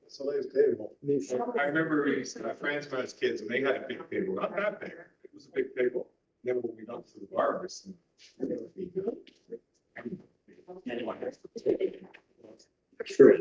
Somebody's table. I remember we used to have friends when I was kids and they had a big table, not that big, it was a big table. Then when we got to the bars. Sure.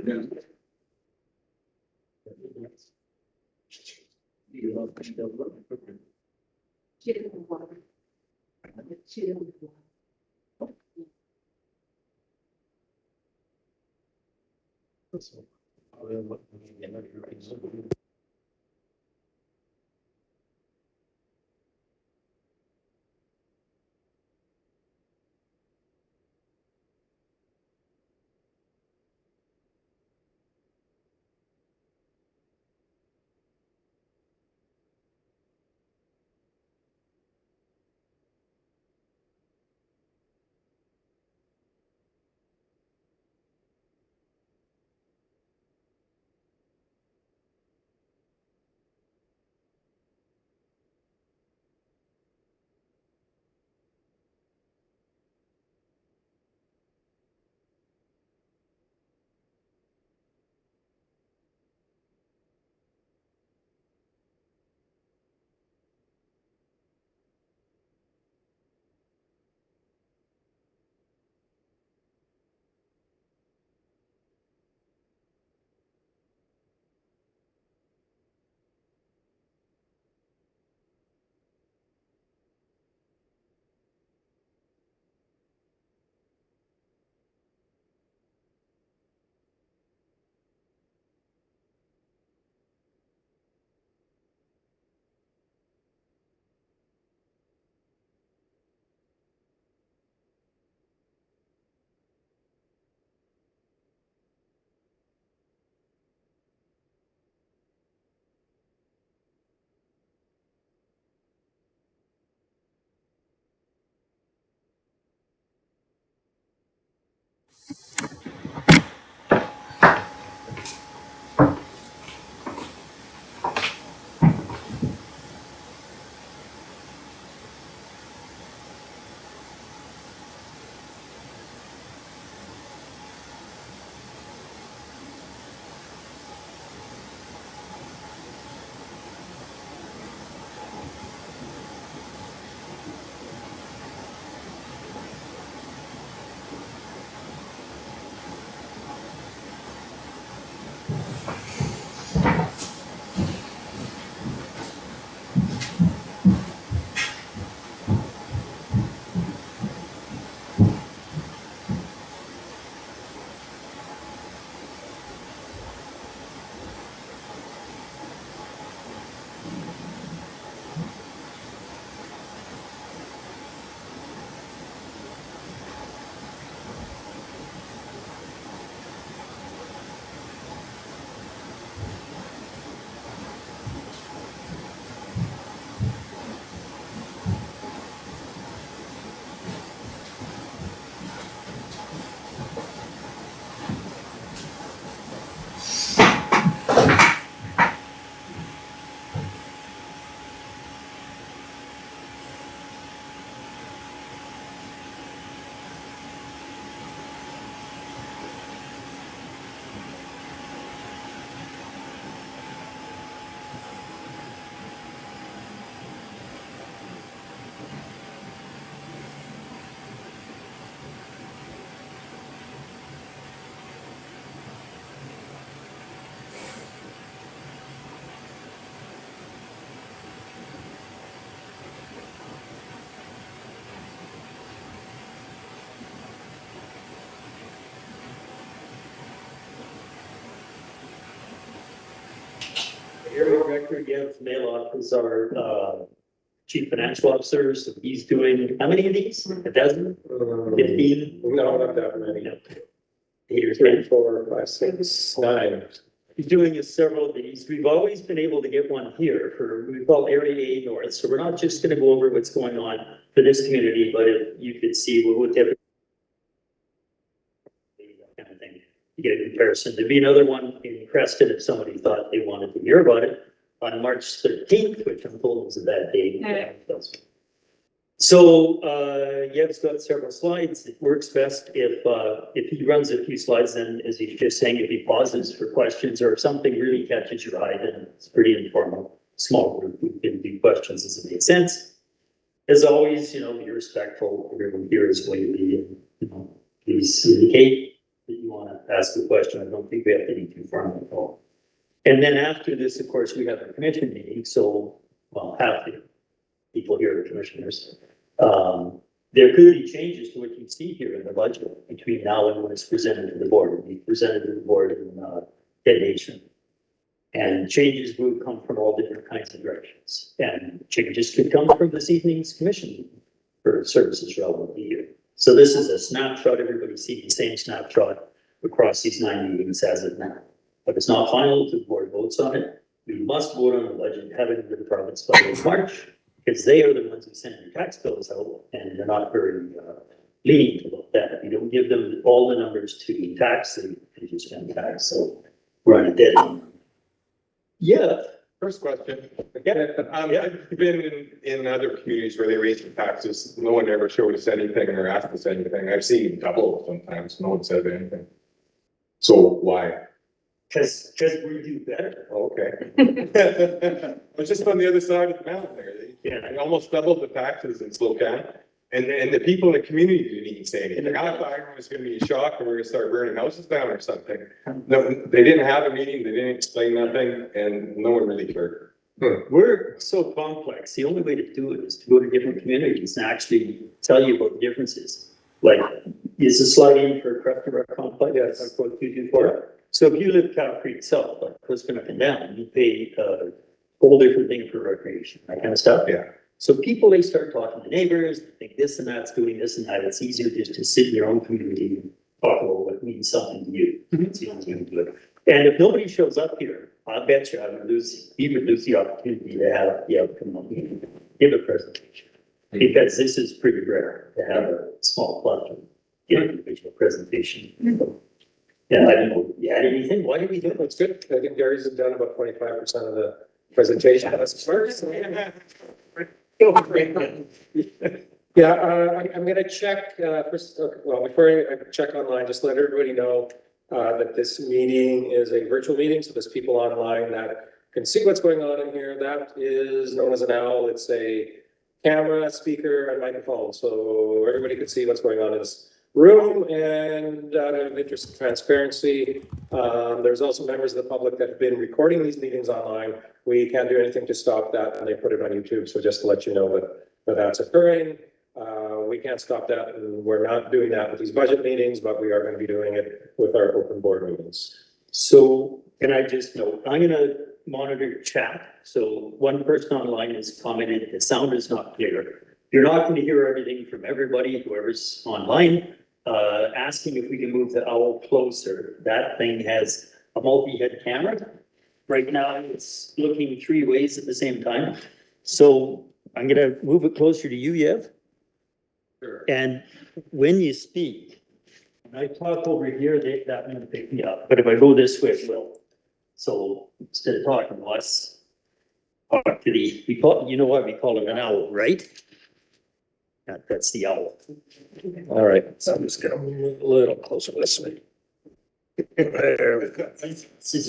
Area Director Jeff Maloff is our chief financial officer, so he's doing, how many of these? A dozen? 15? No, not that many. No. 8 or 3, 10. 4, 5, 6, 9. He's doing several of these. We've always been able to get one here for, we call Area A North. So we're not just gonna go over what's going on for this community, but if you could see what would typically kind of thing, to get a comparison. There'd be another one in Creston if somebody thought they wanted to hear about it on March 13th, which I'm told is a bad date. Yeah. So, Yev's got several slides. It works best if he runs a few slides, then as he's just saying, if he pauses for questions or if something really catches your eye, then it's pretty informal. Small group, we can do questions as it makes sense. As always, be respectful. Everyone here is going to be, please indicate that you want to ask a question. I don't think we have to be too formal at all. And then after this, of course, we have a commission meeting, so, half the people here are commissioners. There could be changes to what you see here in the budget between now and when it's presented to the board. It'll be presented to the board in detonation. And changes will come from all different kinds of directions. And changes could come from this evening's commission meeting for services relevant to you. So this is a snapshot. Everybody sees the same snapshot across these 9 meetings as of now. But it's not final until the board votes on it. We must vote on the budget, have it in the departments by March, because they are the ones who send your tax bills out, and they're not very lenient about that. If you don't give them all the numbers to tax, they just spend tax. So we're on a deadline. Yeah. First question. Yeah. I've been in other communities where they raise the taxes. No one ever showed us anything or asked us anything. I've seen double sometimes. No one said anything. So why? Because we do better. Okay. But just on the other side of the mountain there, they almost doubled the taxes in Spokane. And the people in the community didn't even say anything. I thought it was gonna be a shock and we we're gonna start burning houses down or something. No, they didn't have a meeting, they didn't explain nothing, and no one really cared. We're so complex. The only way to do it is to go to different communities and actually tell you about the differences. Like, is the slide in for Crefton Rec Complex? Yes. That's what 224. So if you live Cow Creek South, like Clifton up and down, you pay a whole different thing for recreation, that kind of stuff. Yeah. So people, they start talking to neighbors, they think this and that's doing this and that. It's easier just to sit in your own community and talk about what means something to you. It's the only way to do it. And if nobody shows up here, I bet you we would lose the opportunity to have come up and give a presentation. Because this is pretty rare to have a small club give an individual presentation. Yeah, I don't know. You had anything? Why did we do it? That's good. I think Gary's done about 25% of the presentation. That's first. Yeah, I'm gonna check, first, before I check online, just let everybody know that this meeting is a virtual meeting, so there's people online that can see what's going on in here. That is known as an OWL. It's a camera, speaker, and microphone, so everybody can see what's going on in this room. And out of interest and transparency, there's also members of the public that have been recording these meetings online. We can't do anything to stop that, and they put it on YouTube, so just to let you know that that's occurring. We can't stop that, and we're not doing that with these budget meetings, but we are going to be doing it with our open board meetings. So can I just note, I'm gonna monitor your chat. So one person online has commented, the sound is not clear. You're not going to hear everything from everybody, whoever's online, asking if we can move the OWL closer. That thing has a multi-head camera. Right now, it's looking 3 ways at the same time. So I'm gonna move it closer to you, Yev. Sure. And when you speak, when I talk over here, that won't pick me up, but if I go this way, it will. So instead of talking to us, talk to we call, you know what, we call it an owl, right? That's the owl. All right, so I'm just gonna move a little closer this way. There.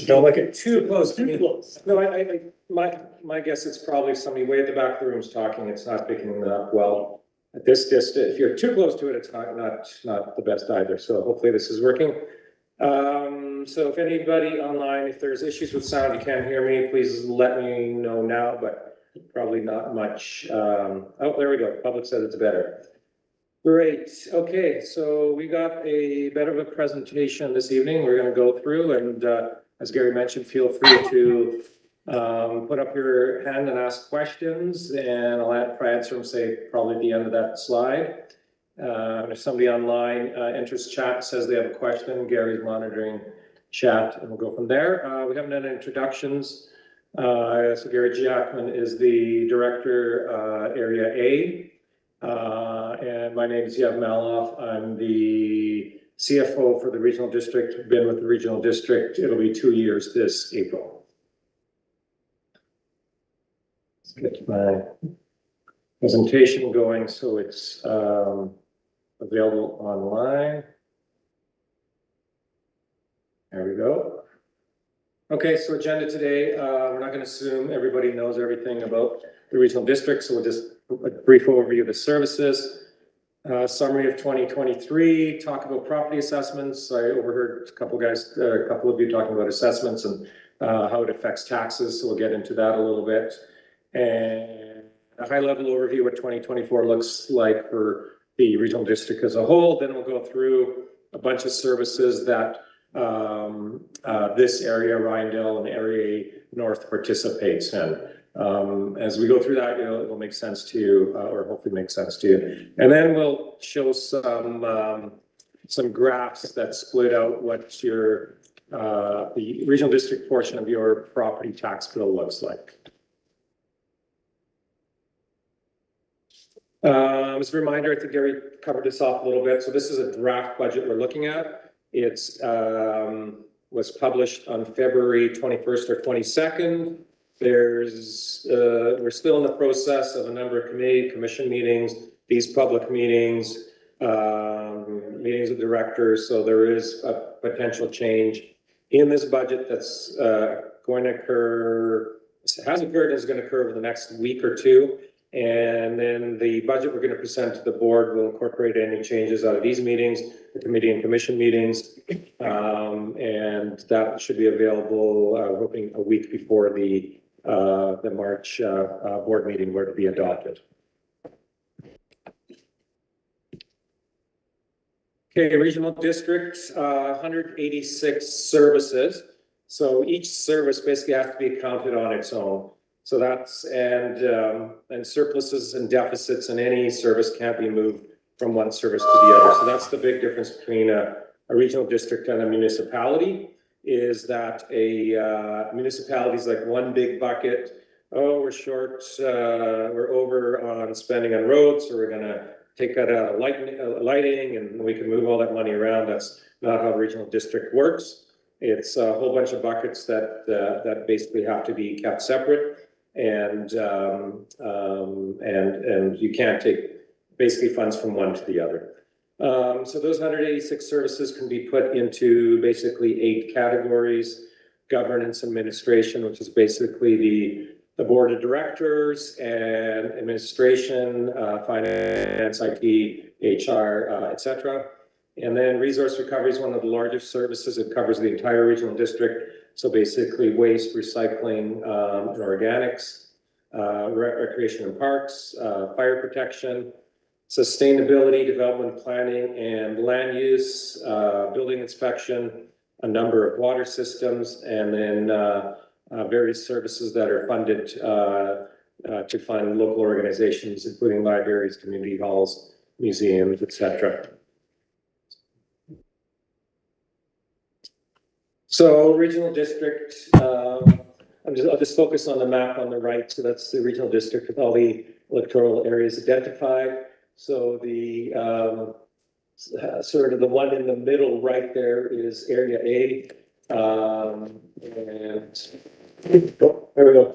Don't look it too close to me. Too close. No, my guess it's probably somebody way at the back of the room's talking. It's not picking it up well. At this distance, if you're too close to it, it's not the best either. So hopefully this is working. So if anybody online, if there's issues with sound, you can't hear me, please let me know now, but probably not much. Oh, there we go. Public said it's better. Great. Okay, so we got a bit of a presentation this evening. We're going to go through, and as Gary mentioned, feel free to put up your hand and ask questions, and I'll try to answer them, say, probably at the end of that slide. If somebody online enters chat, says they have a question, Gary's monitoring chat, and we'll go from there. We haven't done introductions. So Gary Jackman is the director, Area A. And my name is Yev Maloff. I'm the CFO for the regional district. Been with the regional district. It'll be 2 years this April. Let's get my presentation going, so it's available online. There we go. Okay, so agenda today, we're not going to assume everybody knows everything about the regional district, so we'll just a brief overview of the services. Summary of 2023, talk about property assessments. I overheard a couple of you talking about assessments and how it affects taxes, so we'll get into that a little bit. And a high-level overview of what 2024 looks like for the regional district as a whole. Then we'll go through a bunch of services that this area, Ryandale and Area North, participates in. As we go through that, it'll make sense to you, or hopefully make sense to you. And then we'll show some graphs that split out what your the regional district portion of your property tax bill looks like. As a reminder, I think Gary covered this off a little bit. So this is a draft budget we're looking at. It's was published on February 21st or 22nd. We're still in the process of a number of commission meetings, these public meetings, meetings of directors. So there is a potential change in this budget that's going to occur, has occurred and is going to occur over the next week or two. And then the budget we're going to present to the board will incorporate any changes out of these meetings, the committee and commission meetings. And that should be available, hoping a week before the March board meeting where to be adopted. Okay, regional district, 186 services. So each service basically has to be counted on its own. So that's, and surpluses and deficits in any service can't be moved from one service to the other. So that's the big difference between a regional district and a municipality, is that a municipality is like one big bucket. Oh, we're short, we're over on spending on roads, so we're gonna take that out of lighting and we can move all that money around. That's not how a regional district works. It's a whole bunch of buckets that basically have to be kept separate. And you can't take basically funds from one to the other. So those 186 services can be put into basically 8 categories: governance, administration, which is basically the board of directors, and administration, finance, IT, HR, etc. And then resource recovery is one of the largest services. It covers the entire regional district. So basically waste, recycling, and organics, recreation and parks, fire protection, sustainability, development planning, and land use, building inspection, a number of water systems, and then various services that are funded to fund local organizations, including libraries, community halls, museums, etc. So regional district, I'll just focus on the map on the right. So that's the regional district with all the electoral areas identified. So the sort of the one in the middle right there is Area A. And oh, there we go.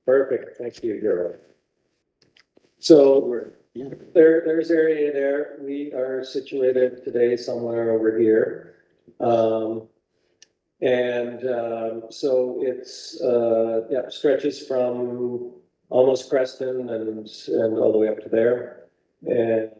Perfect. Thank you, Gero. So there's Area A there. We are situated today somewhere over here. So it's stretches from almost Creston and all the way up to there. And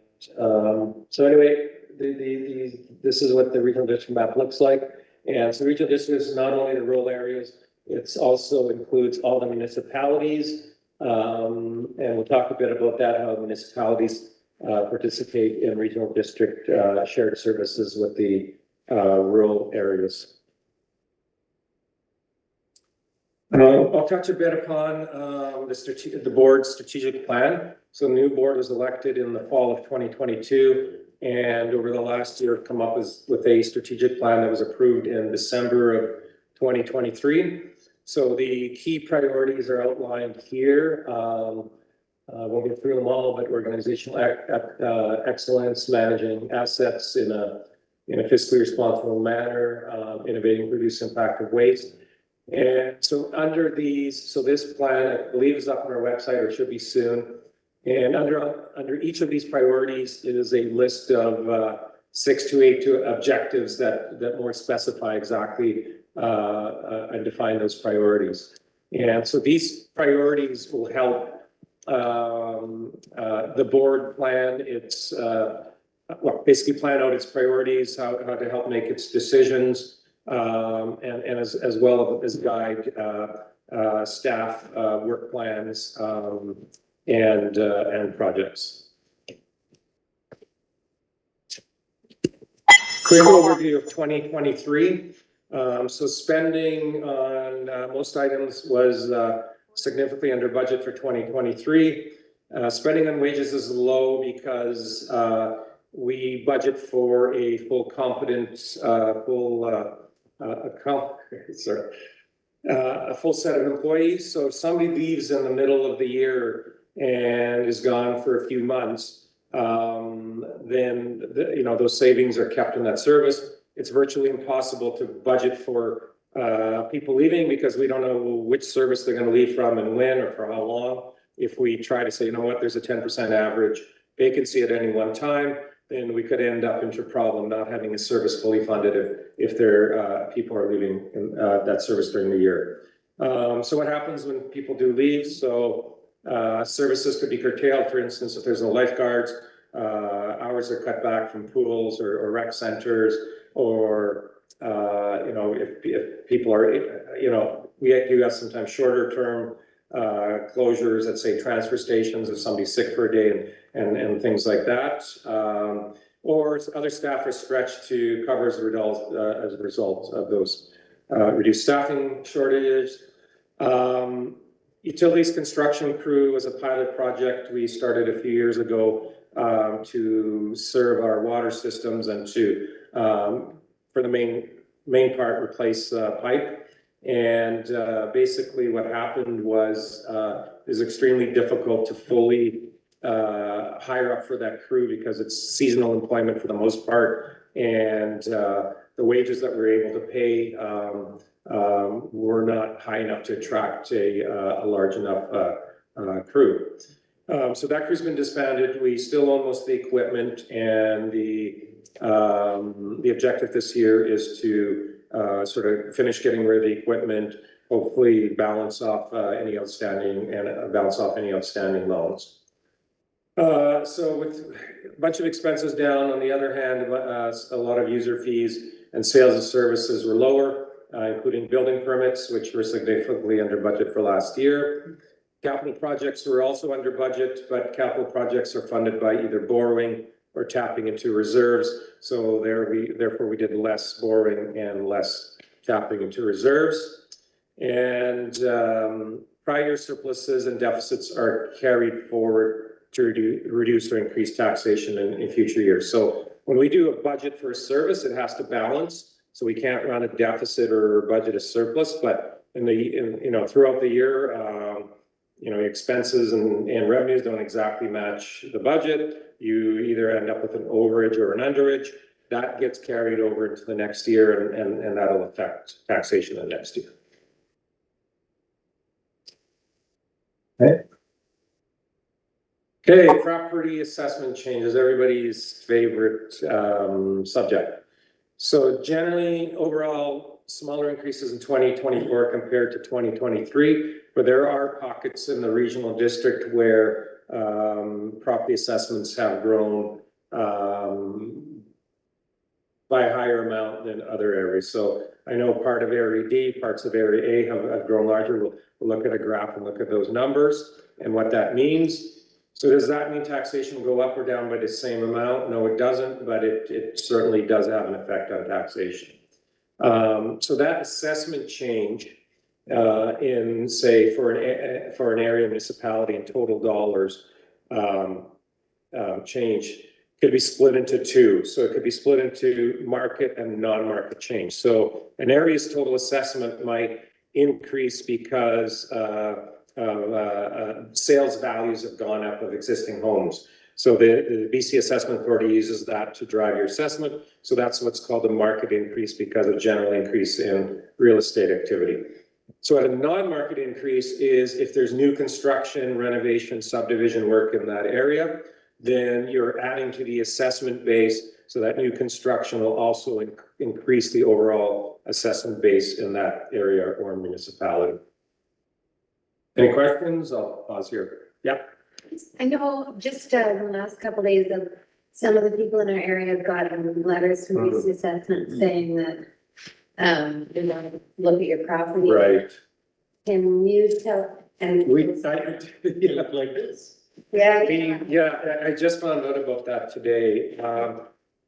so anyway, this is what the regional district map looks like. And so regional district is not only the rural areas, it also includes all the municipalities. And we'll talk a bit about that, how municipalities participate in regional district shared services with the rural areas. I'll touch a bit upon the board's strategic plan. So the new board was elected in the fall of 2022, and over the last year come up with a strategic plan that was approved in December of 2023. So the key priorities are outlined here. We'll get through them all, but organizational excellence, managing assets in a fiscally responsible manner, innovating, reduce impact of waste, And so under these, so this plan, I believe is up on our website or should be soon. And under each of these priorities is a list of 6 to 8 objectives that more specify exactly and define those priorities. And so these priorities will help the board plan its basically plan out its priorities, how to help make its decisions, and as well as guide staff work plans and projects. Quick overview of 2023. So spending on most items was significantly under budget for 2023. Spending on wages is low because we budget for a full competent, a full set of employees. So if somebody leaves in the middle of the year and is gone for a few months, then those savings are kept in that service. It's virtually impossible to budget for people leaving because we don't know which service they're going to leave from and when or for how long. If we try to say, you know what, there's a 10% average vacancy at any one time, then we could end up into a problem not having a service fully funded if their people are leaving that service during the year. So what happens when people do leave? So services could be curtailed. For instance, if there's no lifeguards, hours are cut back from pools or rec centers, or if people are, we do have sometimes shorter term closures at, say, transfer stations if somebody's sick for a day and things like that. Or other staff are stretched to cover as a result of those reduced staffing shortages. Utilities construction crew was a pilot project we started a few years ago to serve our water systems and to, for the main part, replace pipe. And basically what happened was it's extremely difficult to fully hire up for that crew because it's seasonal employment for the most part. And the wages that we're able to pay were not high enough to attract a large enough crew. So that crew's been disbanded. We still own most of the equipment, and the objective this year is to sort of finish getting rid of the equipment, hopefully balance off any outstanding loans. So with a bunch of expenses down, on the other hand, a lot of user fees and sales of services were lower, including building permits, which were significantly under budget for last year. Capital projects were also under budget, but capital projects are funded by either borrowing or tapping into reserves. So therefore we did less borrowing and less tapping into reserves. And prior surpluses and deficits are carried forward to reduce or increase taxation in future years. So when we do a budget for a service, it has to balance. So we can't run a deficit or budget a surplus, but throughout the year, expenses and revenues don't exactly match the budget. You either end up with an overage or an underage. That gets carried over into the next year, and that'll affect taxation the next year. Okay, property assessment changes, everybody's favorite subject. So generally, overall, smaller increases in 2024 compared to 2023, but there are pockets in the regional district where property assessments have grown by a higher amount than other areas. So I know part of Area D, parts of Area A have grown larger. We'll look at a graph and look at those numbers and what that means. So does that mean taxation will go up or down by the same amount? No, it doesn't, but it certainly does have an effect on taxation. So that assessment change in, say, for an area municipality in total dollars change could be split into two. So it could be split into market and non-market change. So an area's total assessment might increase because sales values have gone up of existing homes. So the BC Assessment Authority uses that to drive your assessment. So that's what's called a market increase because of general increase in real estate activity. So at a non-market increase is if there's new construction, renovation, subdivision work in that area, then you're adding to the assessment base. So that new construction will also increase the overall assessment base in that area or municipality. Any questions? I'll pause here. Yeah. I know just the last couple of days of some of the people in our area have gotten letters from BC Assessment saying that they want to look at your property. Right. Can you tell? And They look like this. Yeah, I just found out about that today.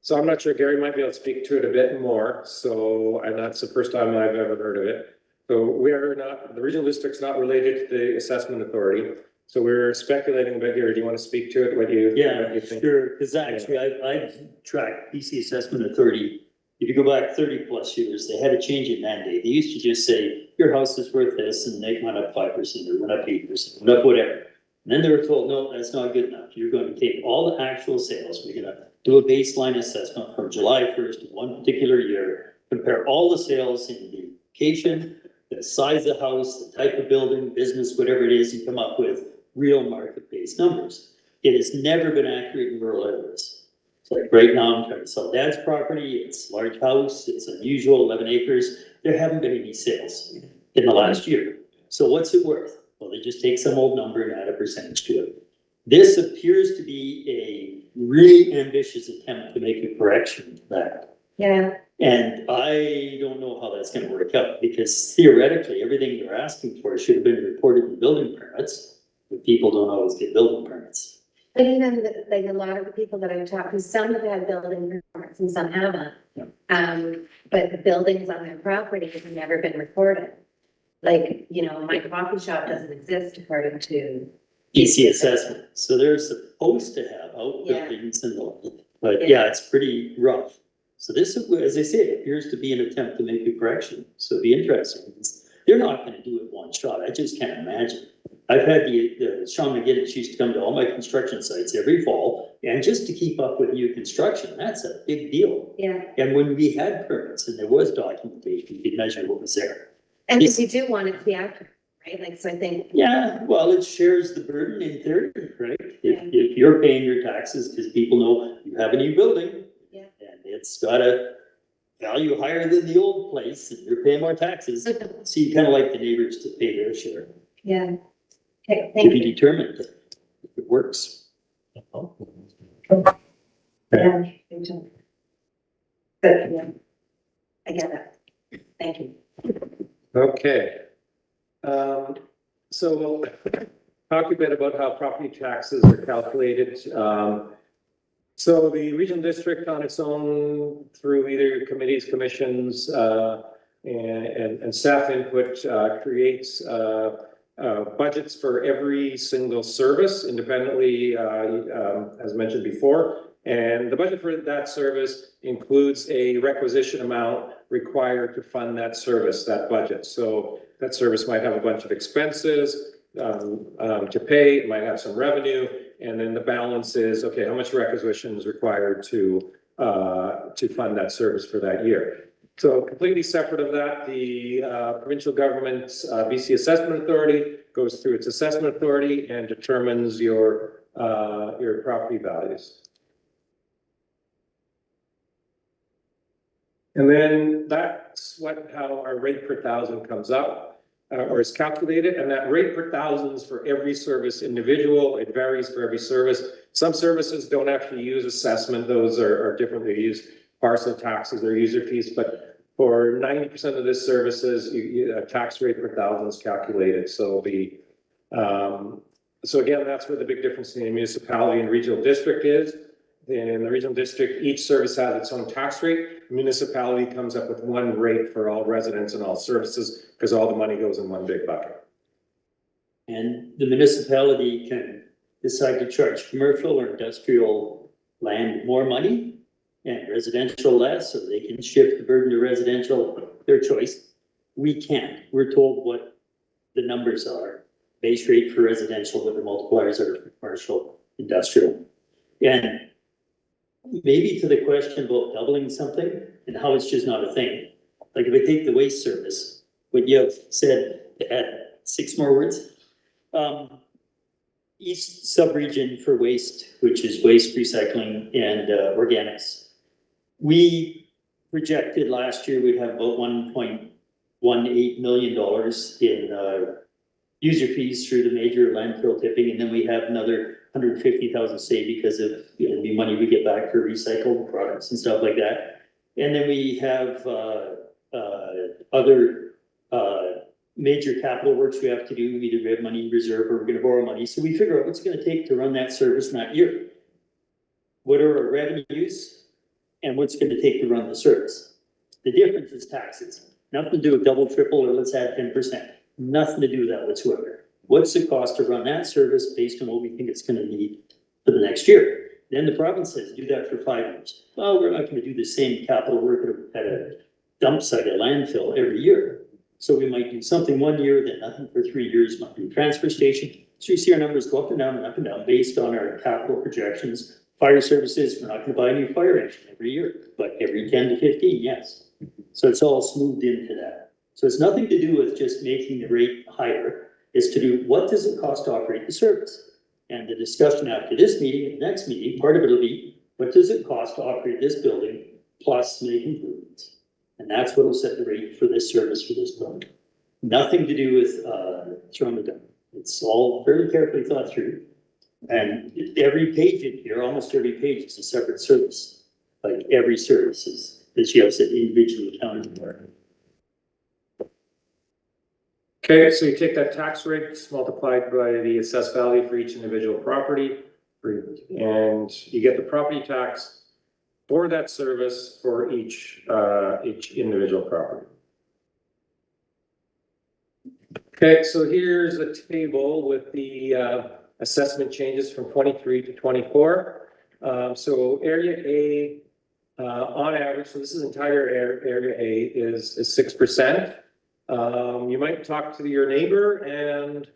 So I'm not sure, Gary might be able to speak to it a bit more. So, and that's the first time I've ever heard of it. So we are not, the regional district's not related to the assessment authority. So we're speculating a bit here. Do you want to speak to it? What do you think? Sure, because actually I've tracked BC Assessment Authority. If you go back 30+ years, they had a change in mandate. They used to just say, your house is worth this, and they went up 5%, or went up 8%, went up whatever. And then they were told, no, that's not good enough. You're going to take all the actual sales. We're going to do a baseline assessment from July 1st of one particular year, compare all the sales in the location, the size of the house, the type of building, business, whatever it is, you come up with real market-based numbers. It has never been accurate in rural areas. It's like right now I'm trying to sell dad's property. It's a large house. It's unusual, 11 acres. There haven't been any sales in the last year. So what's it worth? Well, they just take some old number and add a percentage to it. This appears to be a really ambitious attempt to make a correction to that. Yeah. And I don't know how that's going to work out, because theoretically, everything they're asking for should have been reported in building permits, but people don't always get building permits. But even like a lot of the people that I've talked to, some have had building permits and some haven't. Yeah. But the buildings on their property have never been recorded. Like, you know, my coffee shop doesn't exist according to. BC assessment. So they're supposed to have outbuildings and all, but yeah, it's pretty rough. So this, as I say, it appears to be an attempt to make a correction. So it'd be interesting. They're not going to do it one shot. I just can't imagine. I've had the Sean McGinnis used to come to all my construction sites every fall, and just to keep up with new construction, that's a big deal. Yeah. And when we had permits and there was documentation, you could measure what was there. And if you do want it to be accurate, right? Like, so I think. Yeah, well, it shares the burden in theory, right? If you're paying your taxes, because people know you have a new building. Yeah. And it's got a value higher than the old place, and you're paying more taxes. So you kind of like the neighbors to pay their share. Yeah. Okay, To thank be you. determined if it works. Yeah. Good, yeah. I get that. Thank you. Okay. So we'll talk a bit about how property taxes are calculated. So the regional district on its own, through either committees, commissions, and staff input, creates budgets for every single service independently, as mentioned before. And the budget for that service includes a requisition amount required to fund that service, that budget. So that service might have a bunch of expenses to pay, it might have some revenue, and then the balance is, okay, how much requisition is required to fund that service for that year. So completely separate of that, the provincial government's BC Assessment Authority goes through its assessment authority and determines your property values. And then that's how our rate per thousand comes up or is calculated. And that rate per thousand is for every service individual. It varies for every service. Some services don't actually use assessment. Those are different. They use parcel taxes or user fees. But for 90% of the services, a tax rate per thousand is calculated. So so again, that's where the big difference in the municipality and regional district is. In the regional district, each service has its own tax rate. Municipality comes up with one rate for all residents and all services because all the money goes in one big bucket. And the municipality can decide to charge commercial or industrial land more money and residential less, so they can shift the burden to residential, their choice. We can't. We're told what the numbers are. Base rate for residential, what the multipliers are for commercial, industrial. And maybe to the question about doubling something and how it's just not a thing. Like if I take the waste service, what you have said, to add 6 more words. East sub-region for waste, which is waste recycling and organics. We projected last year we'd have about $1.18 million in user fees through the major landfill tipping, and then we have another 150,000 say because of the money we get back for recycled products and stuff like that. And then we have other major capital works we have to do. Either we have money in reserve or we're gonna borrow money. So we figure out what's it gonna take to run that service in that year. What are our revenues and what's it gonna take to run the service? The difference is taxes. Nothing to do with double, triple, or let's add 10%. Nothing to do with that whatsoever. What's the cost to run that service based on what we think it's gonna need for the next year? Then the province says, do that for 5 years. Well, we're not gonna do the same capital work at a dump site, a landfill every year. So we might do something 1 year, then nothing for 3 years, might be a transfer station. So you see our numbers go up and down and up and down based on our capital projections. Fire services, we're not gonna buy a new fire engine every year, but every 10 to 15, yes. So it's all smoothed into that. So it's nothing to do with just making the rate higher. It's to do, what does it cost to operate the service? And the discussion after this meeting and the next meeting, part of it will be, what does it cost to operate this building plus make improvements? And that's what will set the rate for this service for this building. Nothing to do with throwing it down. It's all very carefully thought through. And every page in here, almost every page is a separate service. Like every service is, as you have said, individually accounted for. Okay, so you take that tax rate multiplied by the assessed value for each individual property, and you get the property tax for that service for each individual property. Okay, so here's a table with the assessment changes from 23 to 24. So area A, on average, so this is entire area A is 6%. You might talk to your neighbor and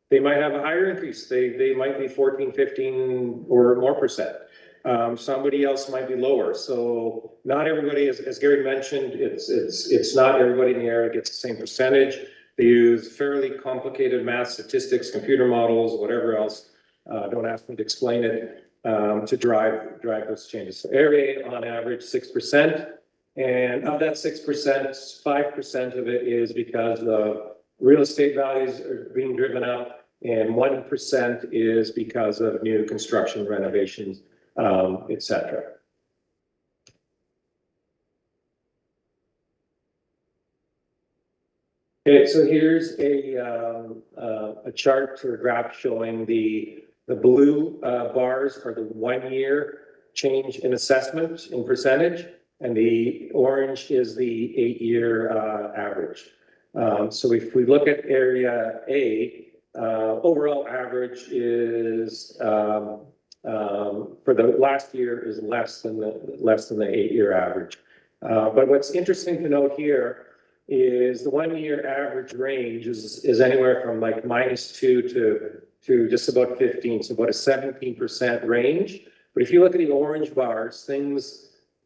they might have a higher increase. They might be 14, 15 or more percent. Somebody else might be lower. So not everybody, as Gary mentioned, it's not everybody in the area gets the same percentage. They use fairly complicated math, statistics, computer models, whatever else. Don't ask me to explain it, to drive those changes. So area on average 6%. And of that 6%, 5% of it is because the real estate values are being driven up, and 1% is because of new construction renovations, etc. Okay, so here's a chart or graph showing the blue bars are the 1 year change in assessment in percentage, and the orange is the 8-year average. So if we look at area A, overall average is for the last year is less than the 8-year average. But what's interesting to note here is the 1 year average range is anywhere from like -2 to just about 15, so about a 17% range. But if you look at the orange bars, things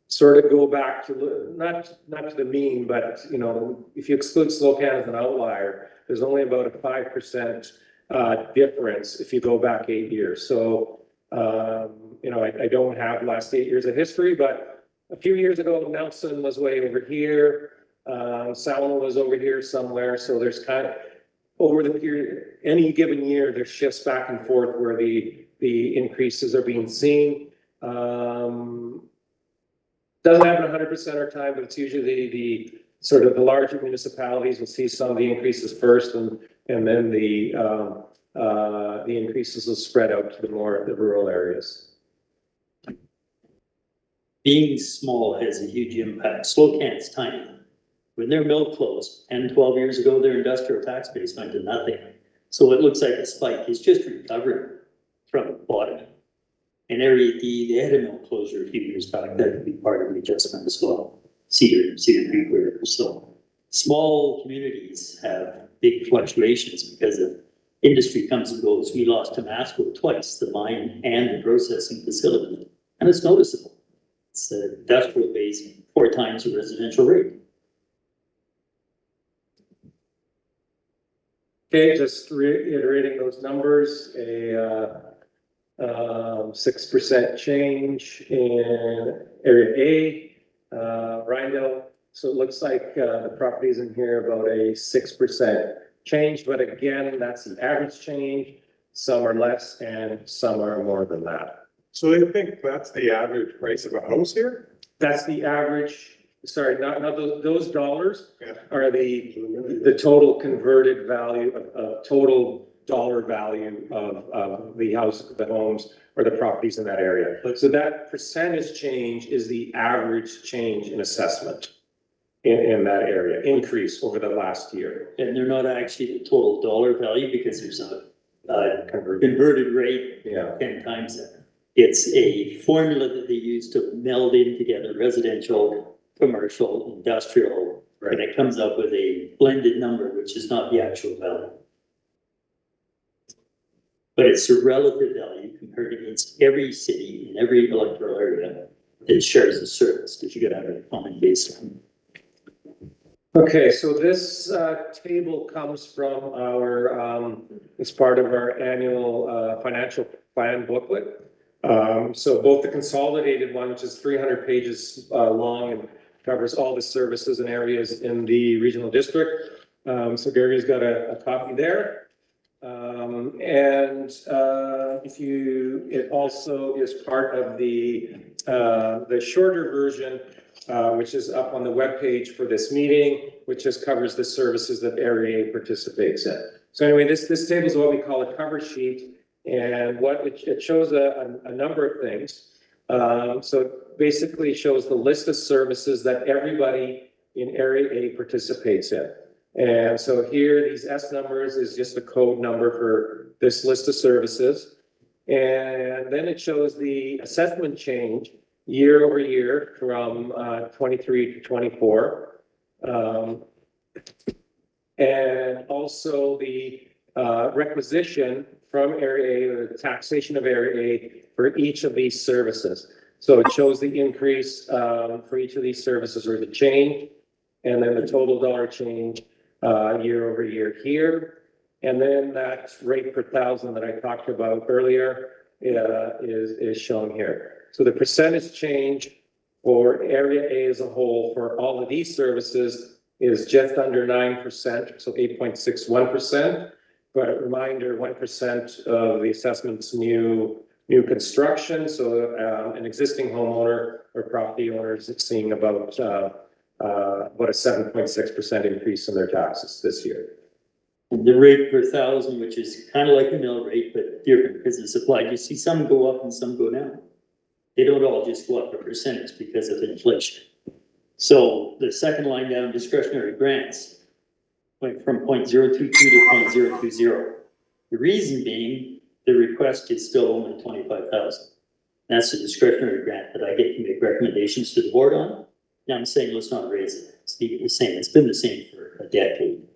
sort of go back to not to the mean, but you know, if you exclude Slocan as an outlier, there's only about a 5% difference if you go back 8 years. So you know, I don't have the last 8 years of history, but a few years ago, Nelson was way over here. Salmo was over here somewhere. So there's kind of over the period, any given year, there's shifts back and forth where the increases are being seen. Doesn't happen 100% of the time, but it's usually the sort of the larger municipalities will see some of the increases first, and then the increases will spread out to the rural areas. Being small has a huge impact. Slocan's tiny. When their mill closed 10, 12 years ago, their industrial tax base went to nothing. So it looks like a spike. It's just recovering from the bottom. And area D, they had a mill closure a few years back. That could be part of the adjustment as well. Cedar Creek, wherever. So small communities have big fluctuations because of industry comes and goes. We lost Damasco twice, the mine and the processing facility. And it's noticeable. It's an industrial base, 4 times the residential rate. Okay, just reiterating those numbers, a 6% change in area A, Rhindell. So it looks like the properties in here about a 6% change, but again, that's the average change. Some are less and some are more than that. So they think that's the average price of a house here? That's the average, sorry, not those dollars Yeah. are the total converted value of total dollar value of the house, the homes, or the properties in that area. So that percentage change is the average change in assessment in that area, increase over the last year. And they're not actually the total dollar value because there's a Converted. converted rate Yeah, 10 times that. It's a formula that they use to meld in together residential, commercial, industrial, and it comes up with a blended number, which is not the actual value. But it's a relative value compared against every city in every electoral area that shares a service, because you gotta have a common baseline. okay, so this table comes from our, it's part of our annual financial plan booklet. So both the consolidated one, which is 300 pages long and covers all the services and areas in the regional district. So Gary's got a copy there. It also is part of the shorter version, which is up on the webpage for this meeting, which just covers the services that Area A participates in. So anyway, this table is what we call a cover sheet, and what it shows a number of things. So it basically shows the list of services that everybody in Area A participates in. And so here, these S numbers is just a code number for this list of services. And then it shows the assessment change year over year from 23 to 24. And also the requisition from Area A, or the taxation of Area A for each of these services. So it shows the increase for each of these services, or the change, and then the total dollar change year over year here. And then that rate per thousand that I talked about earlier is shown here. So the percentage change for Area A as a whole for all of these services is just under 9%, so 8.61%. But a reminder, 1% of the assessment's new construction. So an existing homeowner or property owner is seeing about a 7.6% increase in their taxes this year. The rate per thousand, which is kind of like the mill rate, but different because it's applied. You see some go up and some go down. They don't all just go up a percentage because of inflation. So the second line down, discretionary grants, went from 0.022 to 0.020. The reason being, the request is still only 25,000. That's a discretionary grant that I get to make recommendations to the board on. Now I'm saying let's not raise it. It's the same. It's been the same for a decade.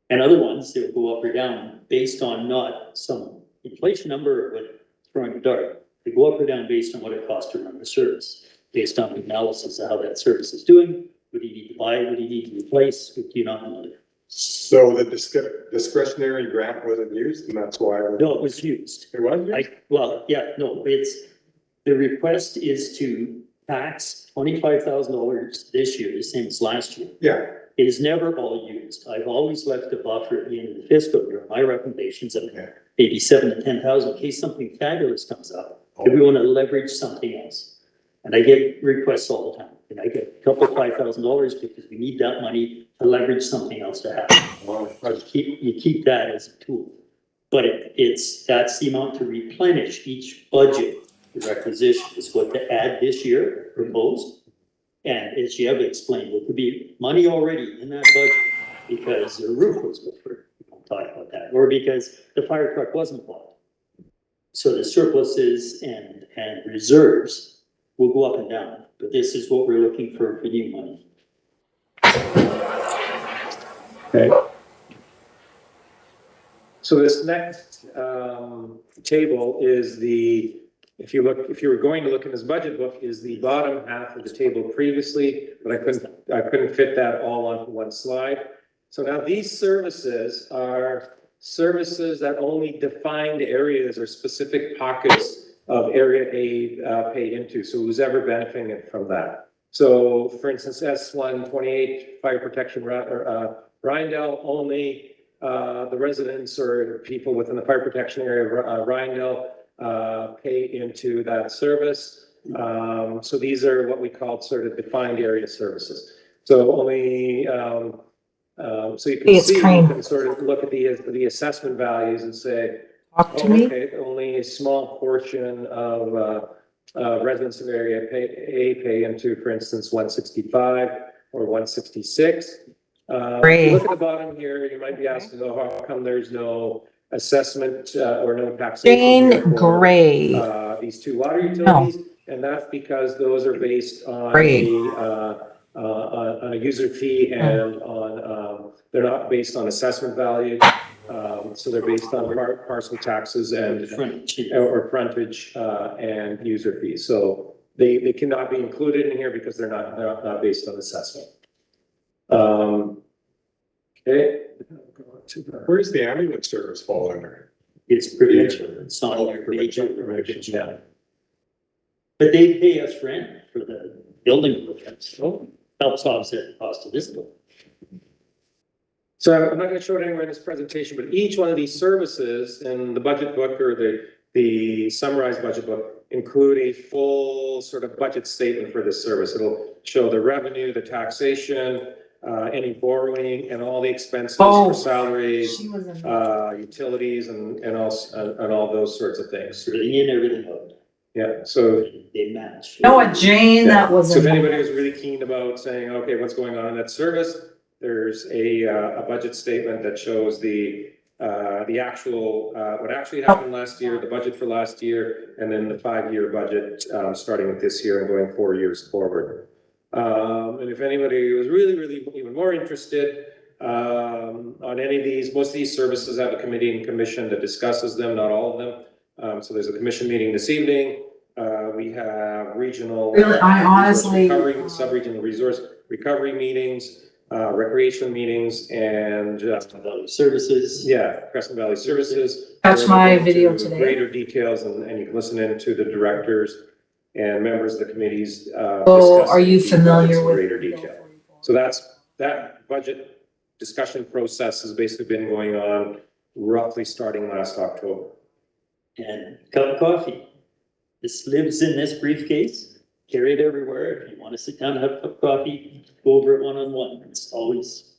And other ones, they'll go up or down based on not some inflation number, but throwing a dart. They go up or down based on what it costs to run the service, based on analysis of how that service is doing. What do you need to buy? What do you need to replace? What do you not want to do? So the discretionary grant wasn't used, and that's why. No, it was used. It was used? The request is to tax $25,000 this year, the same as last year. Yeah. It is never all used. I've always left a buffer at the end of the fiscal year. My recommendations of maybe 7,000 to 10,000 in case something fabulous comes up. If we want to leverage something else. And I get requests all the time. And I get a couple $5,000 because we need that money to leverage something else to happen. Well, You keep that as a tool. But that's the amount to replenish each budget. The requisition is what to add this year proposed. And as Jeb explained, there could be money already in that budget because the roof was over. We won't talk about that. Or because the fire truck wasn't bought. So the surpluses and reserves will go up and down. But this is what we're looking for new money. Okay. So this next table is if you were going to look in this budget book, is the bottom half of the table previously, but I couldn't fit that all onto one slide. So now these services are services that only defined areas or specific pockets of area A pay into. So who's ever benefiting from that? So for instance, S128 fire protection, Rydell, only the residents or people within the fire protection area of Rydell pay into that service. So these are what we call sort of defined area services. So only, so you can It's see, you cream. can sort of look at the assessment values and say, Talk to oh, me. okay, only a small portion of residents in the area pay into, for instance, 165 or 166. If Gray. you look at the bottom here, you might be asking, oh, how come there's no assessment or no taxation Jane here for Gray. these two water utilities? And that's because those are based on Gray. on a user fee and on, they're not based on assessment value. So they're based on parcel taxes and or frontage and user fees. So they cannot be included in here because they're not based on assessment. Okay. Where's the ambulance service fall under? It's provincial, it's not Oh, your major provincial. Yeah. But they pay us rent for the building projects. Oh. Helps offset the cost of this building. So I'm not going to show it anywhere in this presentation, but each one of these services in the budget book or the summarized budget book include a full sort of budget statement for this service. It'll show the revenue, the taxation, any borrowing, and all the expenses Oh. for salaries, She was in. utilities, and all those sorts of things. Everything in, everything out. Yeah. So They match. No, a Jane that was so if in. anybody was really keen about saying, okay, what's going on in that service, there's a budget statement that shows the actual, what actually happened last year, the budget for last year, and then the 5-year budget, starting with this year and going 4 years forward. And if anybody was really even more interested, on any of these, most of these services have a committee and commission that discusses them, not all of them. So there's a commission meeting this evening. We have regional. Really, I resource honestly- recovery, sub-regional resource recovery meetings, recreation meetings, and, Services. yeah, Crescent Valley Services. Watch We're my gonna go video into today. Greater details, and you can listen in to the directors and members of the committees. Oh, discuss are you these familiar budgets in with? Greater detail. So that budget discussion process has basically been going on roughly starting last October. And cup of coffee. This lives in this briefcase, carry it everywhere. If you want to sit down and have a cup of coffee, go over it one-on-one. It's always.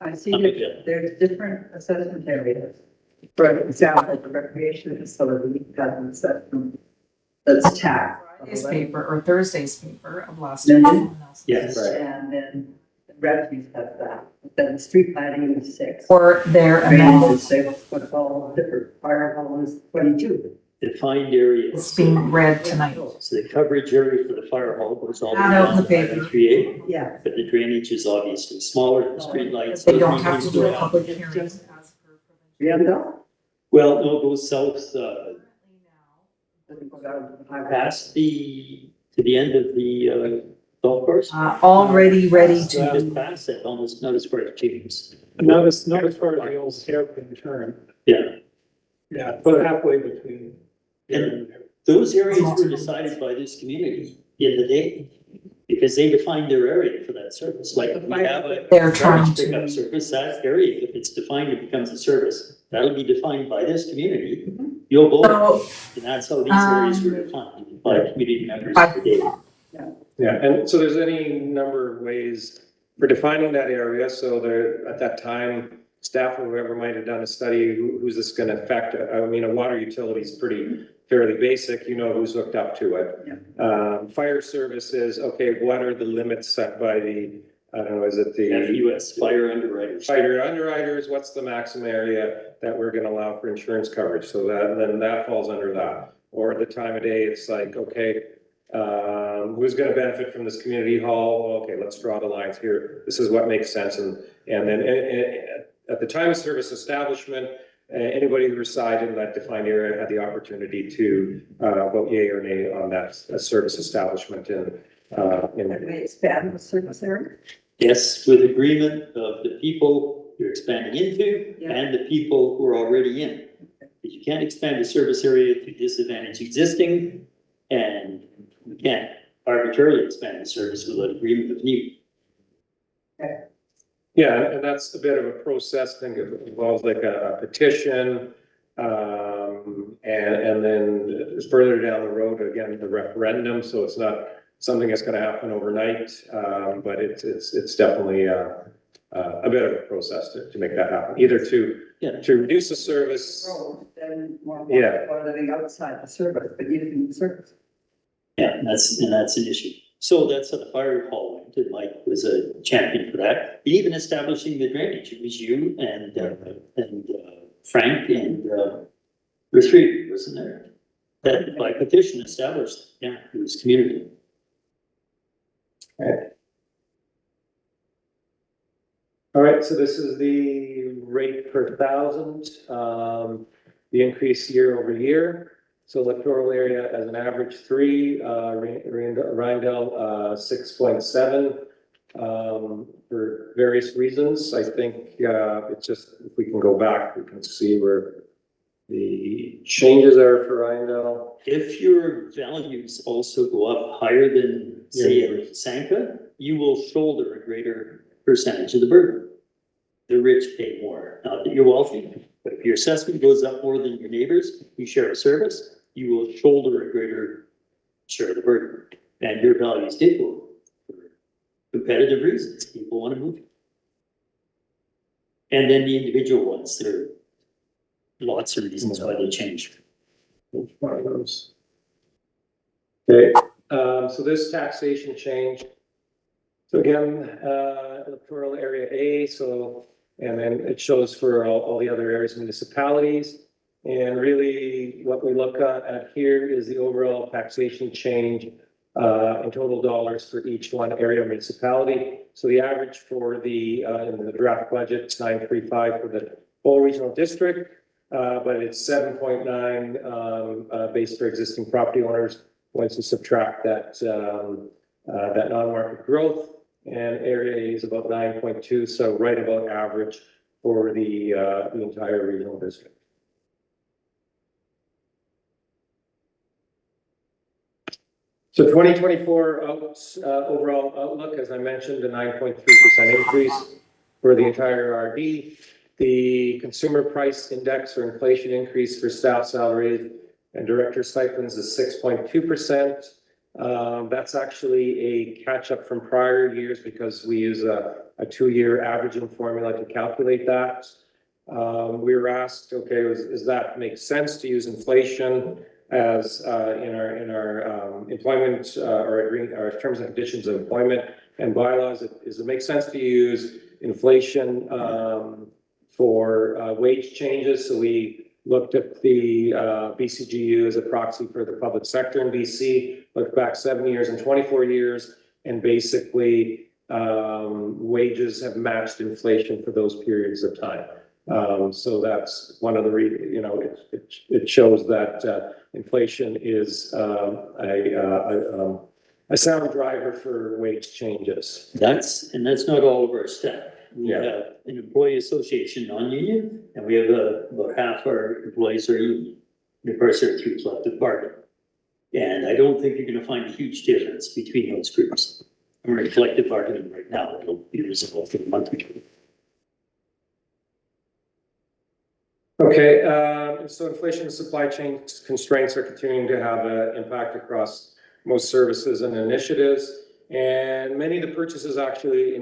I see that there's different assessment areas. For example, the recreation facility has an assessment that's taxed. Friday's paper or Thursday's paper of last Mhm. week. Someone else's. Yes. Right. And then the refuse has that. Then the street lighting is 6. Or their Drainage amendment is 6, football, different, fire hall is 22. Defined areas. is being read tonight. So the coverage area for the fire hall goes all the way Add out down the to paper. 3A, yeah. but the drainage is obviously smaller for streetlights. They don't have to do a public hearing. as per Yeah, no. Well, no, it goes south, Doesn't go down to the highway. past to the end of the, golf course. Already ready Just to, past it, almost not as far as James. Not as far as the old hairpin turn. Yeah, Yeah, but halfway between. and those areas were decided by this community in the day. Because they defined their area for that service, like we have a they're trying garbage pickup to, service, that area, if it's defined, it becomes a service. That'll be defined by this community. You'll go, so, and that's how these areas were defined by community members of the day. Yeah, and so there's any number of ways for defining that area. So there, at that time, staff or whoever might have done a study, who's this gonna affect? I mean, a water utility is fairly basic, you know who's hooked up to it. Fire services, okay, what are the limits set by the, I don't know, is it the FUS, fire underwriters. fire underwriters? What's the maximum area that we're gonna allow for insurance coverage? So then that falls under that. Or at the time of day, it's like, okay, who's gonna benefit from this community hall? Okay, let's draw the lines here. This is what makes sense. And then at the time of service establishment, anybody who resided in that defined area had the opportunity to vote yea or nay on that service establishment in Can we expand the service area? Yes, with agreement of the people you're expanding into Yeah. and the people who are already in. But you can't expand a service area to disadvantage existing, and you can't arbitrarily expand the service without agreement of new. Yeah, and that's a bit of a process. I think it involves like a petition. And then further down the road, again, the referendum, so it's not something that's gonna happen overnight. But it's definitely a bit of a process to make that happen, either Yeah. to reduce the service. Road, then more Yeah. people are living outside the service, but using the service. Yeah, and that's an issue. So that's how the fire hall went, and Mike was a champion for that. Even establishing the drainage, it was you and Frank and, the three of you, wasn't there? That by petition established, yeah, it was community. All right, so this is the rate per thousand, the increase year over year. So electoral area as an average 3, Rindell 6.7. For various reasons, I think it's just, if we can go back, we can see where the changes are for Rindell. If your values also go up higher than, say, in Sanka, you will shoulder a greater percentage of the burden. The rich pay more, not that you're wealthy, but if your assessment goes up more than your neighbors, you share a service, you will shoulder a greater share of the burden. And your values did go up for competitive reasons. People want to move. And then the individual ones, there are lots of reasons why they change. One of those. Okay, so this taxation change. So again, electoral area A, so, and then it shows for all the other areas, municipalities. And really what we look at here is the overall taxation change in total dollars for each one area municipality. So the average for the, in the draft budget, is 935 for the whole regional district. But it's 7.9 based for existing property owners. Once you subtract that that non-market growth, and area A is about 9.2, so right about average for the entire regional district. So 2024 overall outlook, as I mentioned, a 9.3% increase for the entire RD. The consumer price index or inflation increase for staff salaries and director stipends is 6.2%. That's actually a catch up from prior years because we use a 2-year averaging formula to calculate that. We were asked, okay, does that make sense to use inflation as in our employment or terms and conditions of employment and bylaws? Does it make sense to use inflation for wage changes? So we looked at the BCGU as a proxy for the public sector in BC, looked back 7 years and 24 years, and basically wages have matched inflation for those periods of time. So that's one of the reasons, you know, it shows that inflation is a sound driver for wage changes. That's not all of our staff. We Yeah. have an employee association, non-union, and we have about half our employees are union. And of course, there are 3 collective bargaining. And I don't think you're gonna find a huge difference between those groups. We're in collective bargaining right now, it'll be visible for a month or 2. Okay, so inflation and supply chain constraints are continuing to have an impact across most services and initiatives. And many of the purchases actually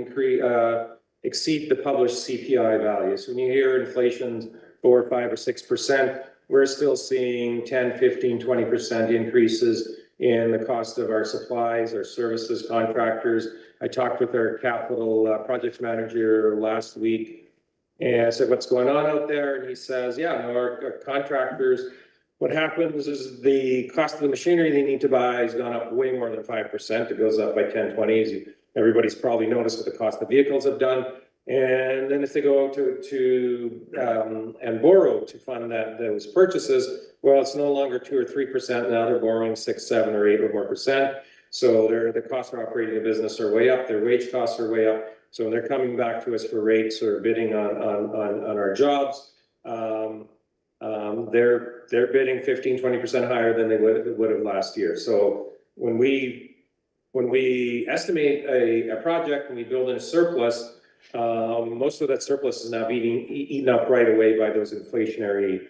exceed the published CPI values. When you hear inflation's 4, 5, or 6%, we're still seeing 10, 15, 20% increases in the cost of our supplies, our services, contractors. I talked with our capital project manager last week, and I said, what's going on out there? And he says, yeah, no, our contractors, what happens is the cost of the machinery they need to buy has gone up way more than 5%. It goes up by 10, 20. Everybody's probably noticed what the cost of vehicles have done. And then if they go out to and borrow to fund those purchases, well, it's no longer 2 or 3%. Now they're borrowing 6, 7, or 8 or more percent. So the costs of operating the business are way up. Their wage costs are way up. So when they're coming back to us for rates or bidding on our jobs, they're bidding 15-20% higher than they would have last year. So when we estimate a project and we build in a surplus, most of that surplus is now being eaten up right away by those inflationary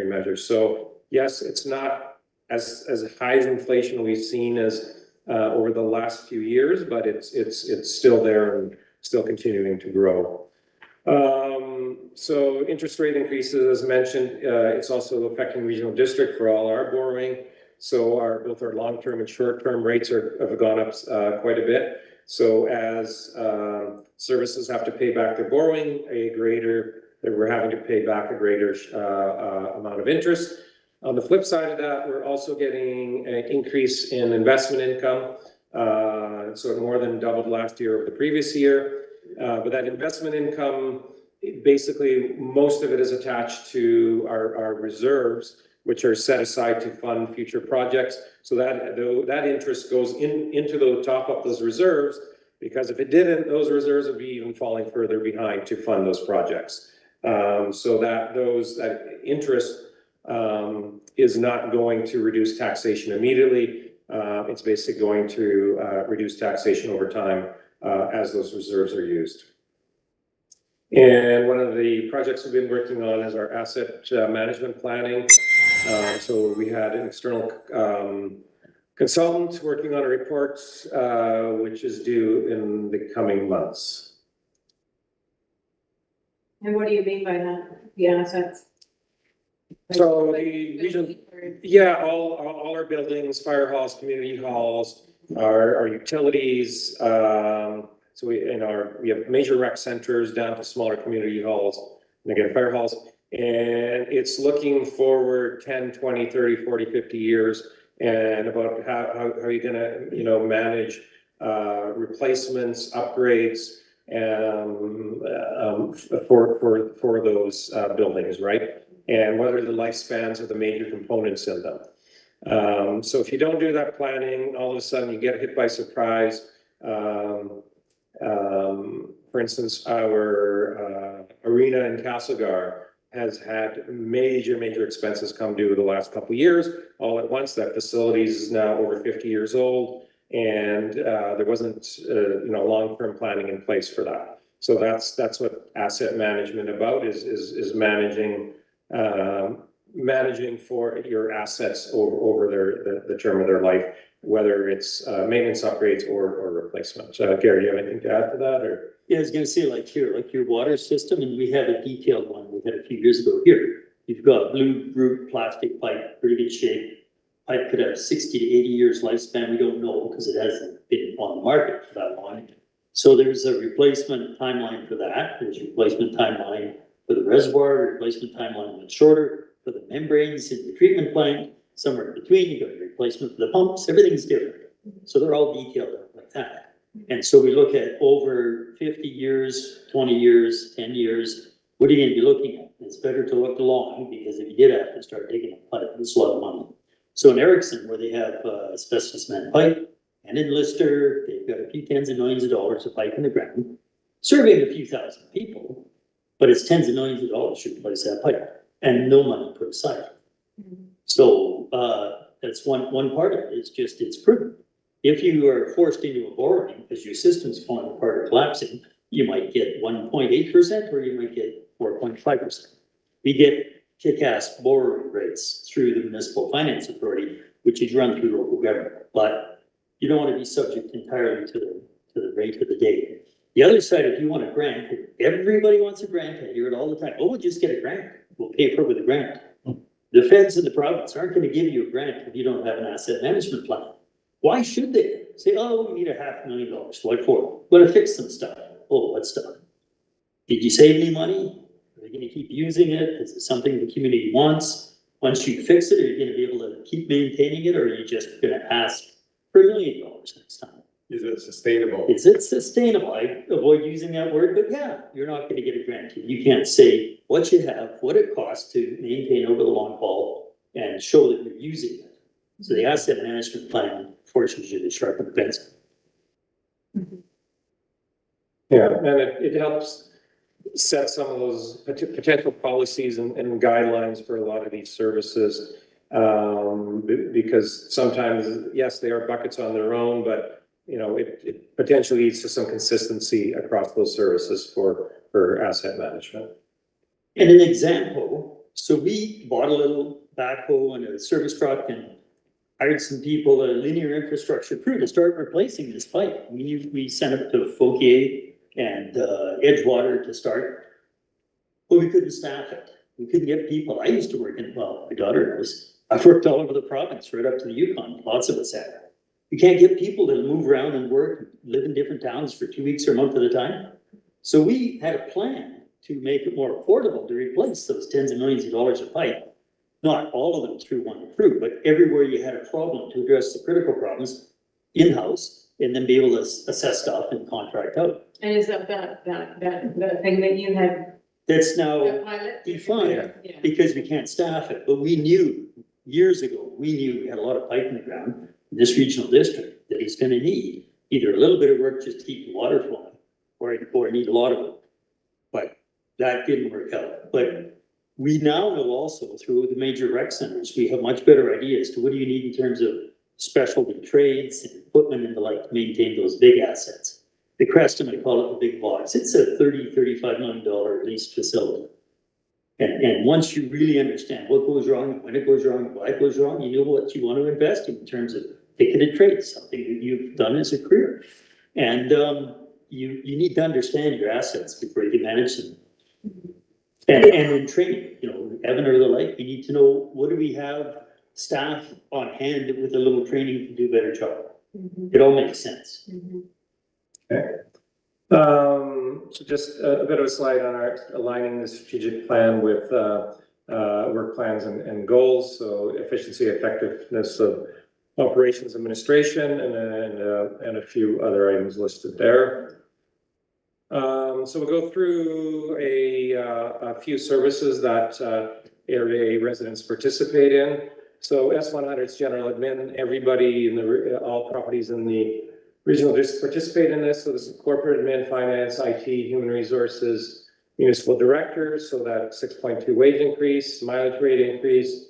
measures. So yes, it's not as high as inflation we've seen as over the last few years, but it's still there and still continuing to grow. So interest rate increases, as mentioned, it's also affecting regional district for all our borrowing. So both our long-term and short-term rates have gone up quite a bit. So as services have to pay back their borrowing, we're having to pay back a greater amount of interest. On the flip side of that, we're also getting an increase in investment income. So it more than doubled last year over the previous year. But that investment income, basically, most of it is attached to our reserves, which are set aside to fund future projects. So that interest goes into the top up those reserves, because if it didn't, those reserves would be even falling further behind to fund those projects. So that interest is not going to reduce taxation immediately. It's basically going to reduce taxation over time as those reserves are used. And one of the projects we've been working on is our asset management planning. So we had an external consultant working on a report, which is due in the coming months. And what do you mean by that, the assets? So the region, yeah, all our buildings, fire halls, community halls, our utilities. So we have major rec centers down to smaller community halls, and again, fire halls. And it's looking forward 10, 20, 30, 40, 50 years, and about how are you gonna, manage replacements, upgrades, for those buildings, right? And what are the lifespans of the major components in them? So if you don't do that planning, all of a sudden you get hit by surprise. For instance, our arena in Castlegar has had major expenses come due the last couple of years all at once. That facility is now over 50 years old, and there wasn't long-term planning in place for that. So that's what asset management about is managing for your assets over the term of their life, whether it's maintenance upgrades or replacement. So Gary, do you have anything to add to that, or? Yeah, I was gonna say like your water system, and we had a detailed one we had a few years ago here. You've got blue root plastic pipe, pretty good shape. Pipe could have 60 to 80 years lifespan. We don't know because it hasn't been on the market for that long. So there's a replacement timeline for that. There's a replacement timeline for the reservoir, replacement timeline that's shorter for the membranes in the treatment plant. Somewhere in between, you got a replacement for the pumps. Everything's different. So they're all detailed out like that. And so we look at over 50 years, 20 years, 10 years, what are you gonna be looking at? It's better to look long, because if you did have to start digging a pipe, it's a lot of money. So in Erickson, where they have asbestos man pipe, and in Lister, they've got a few tens of millions of dollars of pipe in the ground, serving a few thousand people, but it's tens of millions of dollars to replace that pipe, and no money put aside. So that's one part of it. It's prudent. If you are forced into a borrowing because your system's falling apart or collapsing, you might get 1.8% or you might get 4.5%. We get kick-ass borrowing rates through the Municipal Finance Authority, which is run through local government, but you don't want to be subject entirely to the rate of the day. The other side, if you want a grant, everybody wants a grant. I hear it all the time. Oh, we'll just get a grant. We'll pay for it with a grant. The feds and the province aren't going to give you a grant if you don't have an asset management plan. Why should they? Say, oh, we need $500,000. What for? We're going to fix some stuff. Oh, what stuff? Did you save any money? Are they going to keep using it? Is it something the community wants? Once you fix it, are you going to be able to keep maintaining it, or are you just going to ask for $1 million next time? Is it sustainable? Is it sustainable? I avoid using that word, but yeah, you're not going to get a grant. You can't say what you have, what it costs to maintain over the long haul, and show that you're using it. So the asset management plan forces you to sharpen the pencil. Yeah, and it helps set some of those potential policies and guidelines for a lot of these services. Because sometimes, yes, they are buckets on their own, but, you know, it potentially leads to some consistency across those services for asset management. And an example, so we bought a little backhoe and a service truck and hired some people, a linear infrastructure crew to start replacing this pipe. We sent it to Fauquier and Edgewater to start. But we couldn't staff it. We couldn't get people. I used to work in, well, my daughter knows. I've worked all over the province, right up to the Yukon. Lots of us have. You can't get people to move around and work, live in different towns for 2 weeks or a month at a time. So we had a plan to make it more affordable to replace those tens of millions of dollars of pipe. Not all of them through one crew, but everywhere you had a problem to address the critical problems in-house and then be able to assess stuff and contract out. And is that thing that you had, That's the now pilot? defined Yeah. because we can't staff it, but we knew years ago, we had a lot of pipe in the ground in this regional district that is gonna need either a little bit of work just to keep the water flowing or need a lot of it. But that didn't work out. But we now know also through the major rec centers, we have much better ideas to what do you need in terms of specialty trades and equipment and the like to maintain those big assets. The Creston, I call it the big box. It's a $35 million leased facility. And once you really understand what goes wrong, when it goes wrong, why it goes wrong, you know what you want to invest in terms of ticketed trades, something that you've done as a career. And you need to understand your assets before you can manage them. And in training, you know, Evan or the like, you need to know what do we have staff on hand with a little training to do a better job. It all makes sense. So just a bit of a slide on our aligning the strategic plan with work plans and goals. So efficiency, effectiveness of operations administration, and a few other items listed there. So we'll go through a few services that area residents participate in. So S100's general admin, everybody in the all properties in the regional district participate in this. So this is corporate admin, finance, IT, human resources, municipal directors. So that 6.2 wage increase, mileage rate increase,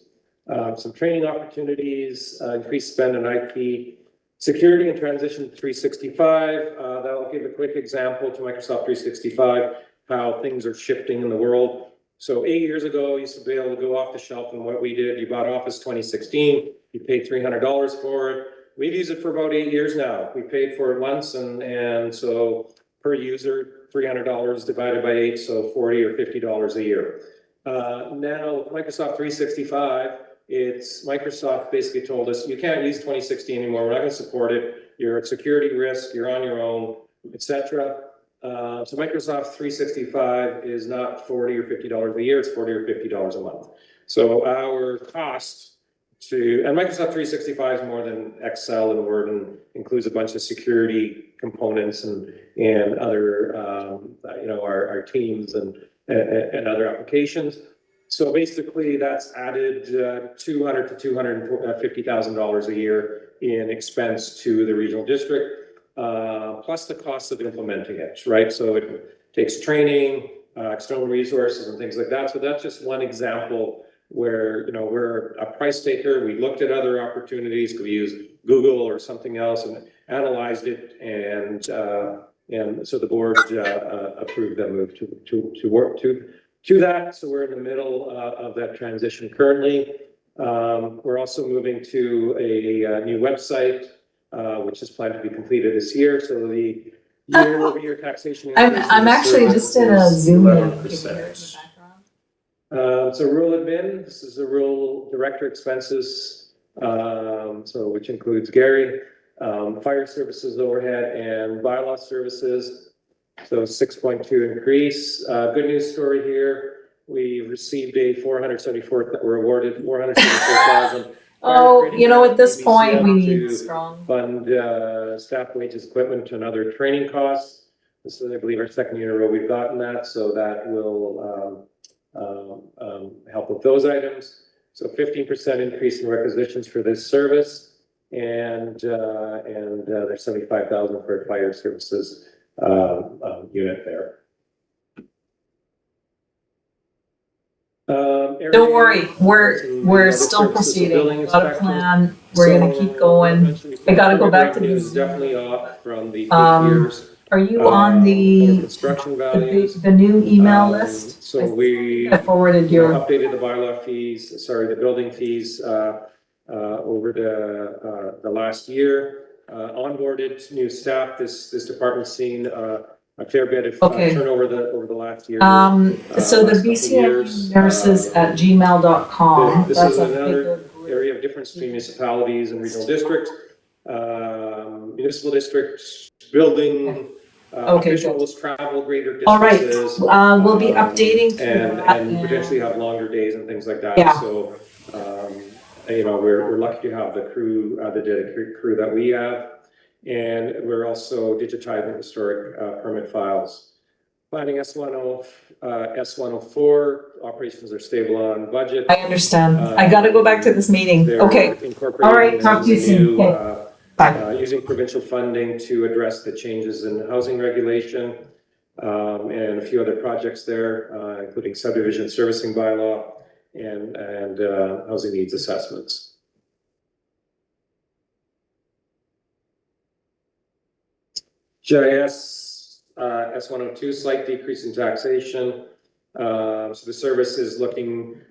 some training opportunities, increased spend in IT, security and transition to 365. That'll give a quick example to Microsoft 365, how things are shifting in the world. So 8 years ago, you used to be able to go off the shelf, and what we did, you bought Office 2016, you paid $300 for it. We've used it for about 8 years now. We paid for it once, and so per user, $300 divided by 8, so $40 or $50 a year. Now, Microsoft 365, it's Microsoft basically told us, you can't use 2016 anymore, we're not gonna support it, you're at security risk, you're on your own, etc. So Microsoft 365 is not $40 or $50 a year, it's $40 or $50 a month. So our cost and Microsoft 365 is more than Excel and Word, and includes a bunch of security components and other, our teams and other applications. So basically that's added $200,000 to $250,000 a year in expense to the regional district, plus the cost of implementing it, right? So it takes training, external resources and things like that. So that's just one example where, we're a price taker. We looked at other opportunities. Could we use Google or something else and analyzed it, and so the board approved that move to work to that. So we're in the middle of that transition currently. We're also moving to a new website, which is planned to be completed this year. So the year-over-year taxation. I'm actually just in a Zoom meeting. 11%. So rural admin, this is the rural director expenses, so which includes Gary, fire services overhead and bylaw services. So 6.2 increase. Good news story here. We received we're awarded $474,000. At this point, we need strong. Fund staff wages, equipment, and other training costs. This is, I believe, our second year in a row we've gotten that, so that will help with those items. So 15% increase in requisitions for this service, and there's $75,000 for fire services unit there. Don't worry, we're still proceeding. Got a plan. We're gonna keep going. I gotta go back to Revenue the is definitely off from the peak Um, years. Are you on the Construction values. the new email list? So we I forwarded your, updated the bylaw fees, sorry, the building fees, over the last year. Onboarded new staff, this department's seen, a fair bit of Okay. turnover over the last year. so the last couple years, bcienurses@gmail.com. this That's is a another bigger group. area of difference between municipalities and regional districts. Municipal districts, building, Okay, good. officials travel greater All right, distances. we'll be updating through And, that and potentially have longer days and things like that. Yeah. So, you know, we're lucky to have the crew, the dedicated crew that we have. And we're also digitizing historic permit files. Planning S104, operations are stable on budget. I understand. I gotta go back to this meeting. They're Okay, incorporating all right, talk to you soon. new, Okay. Bye. using provincial funding to address the changes in housing regulation, and a few other projects there, including subdivision servicing bylaw and housing needs assessments. GIS, S102, slight decrease in taxation. So the service is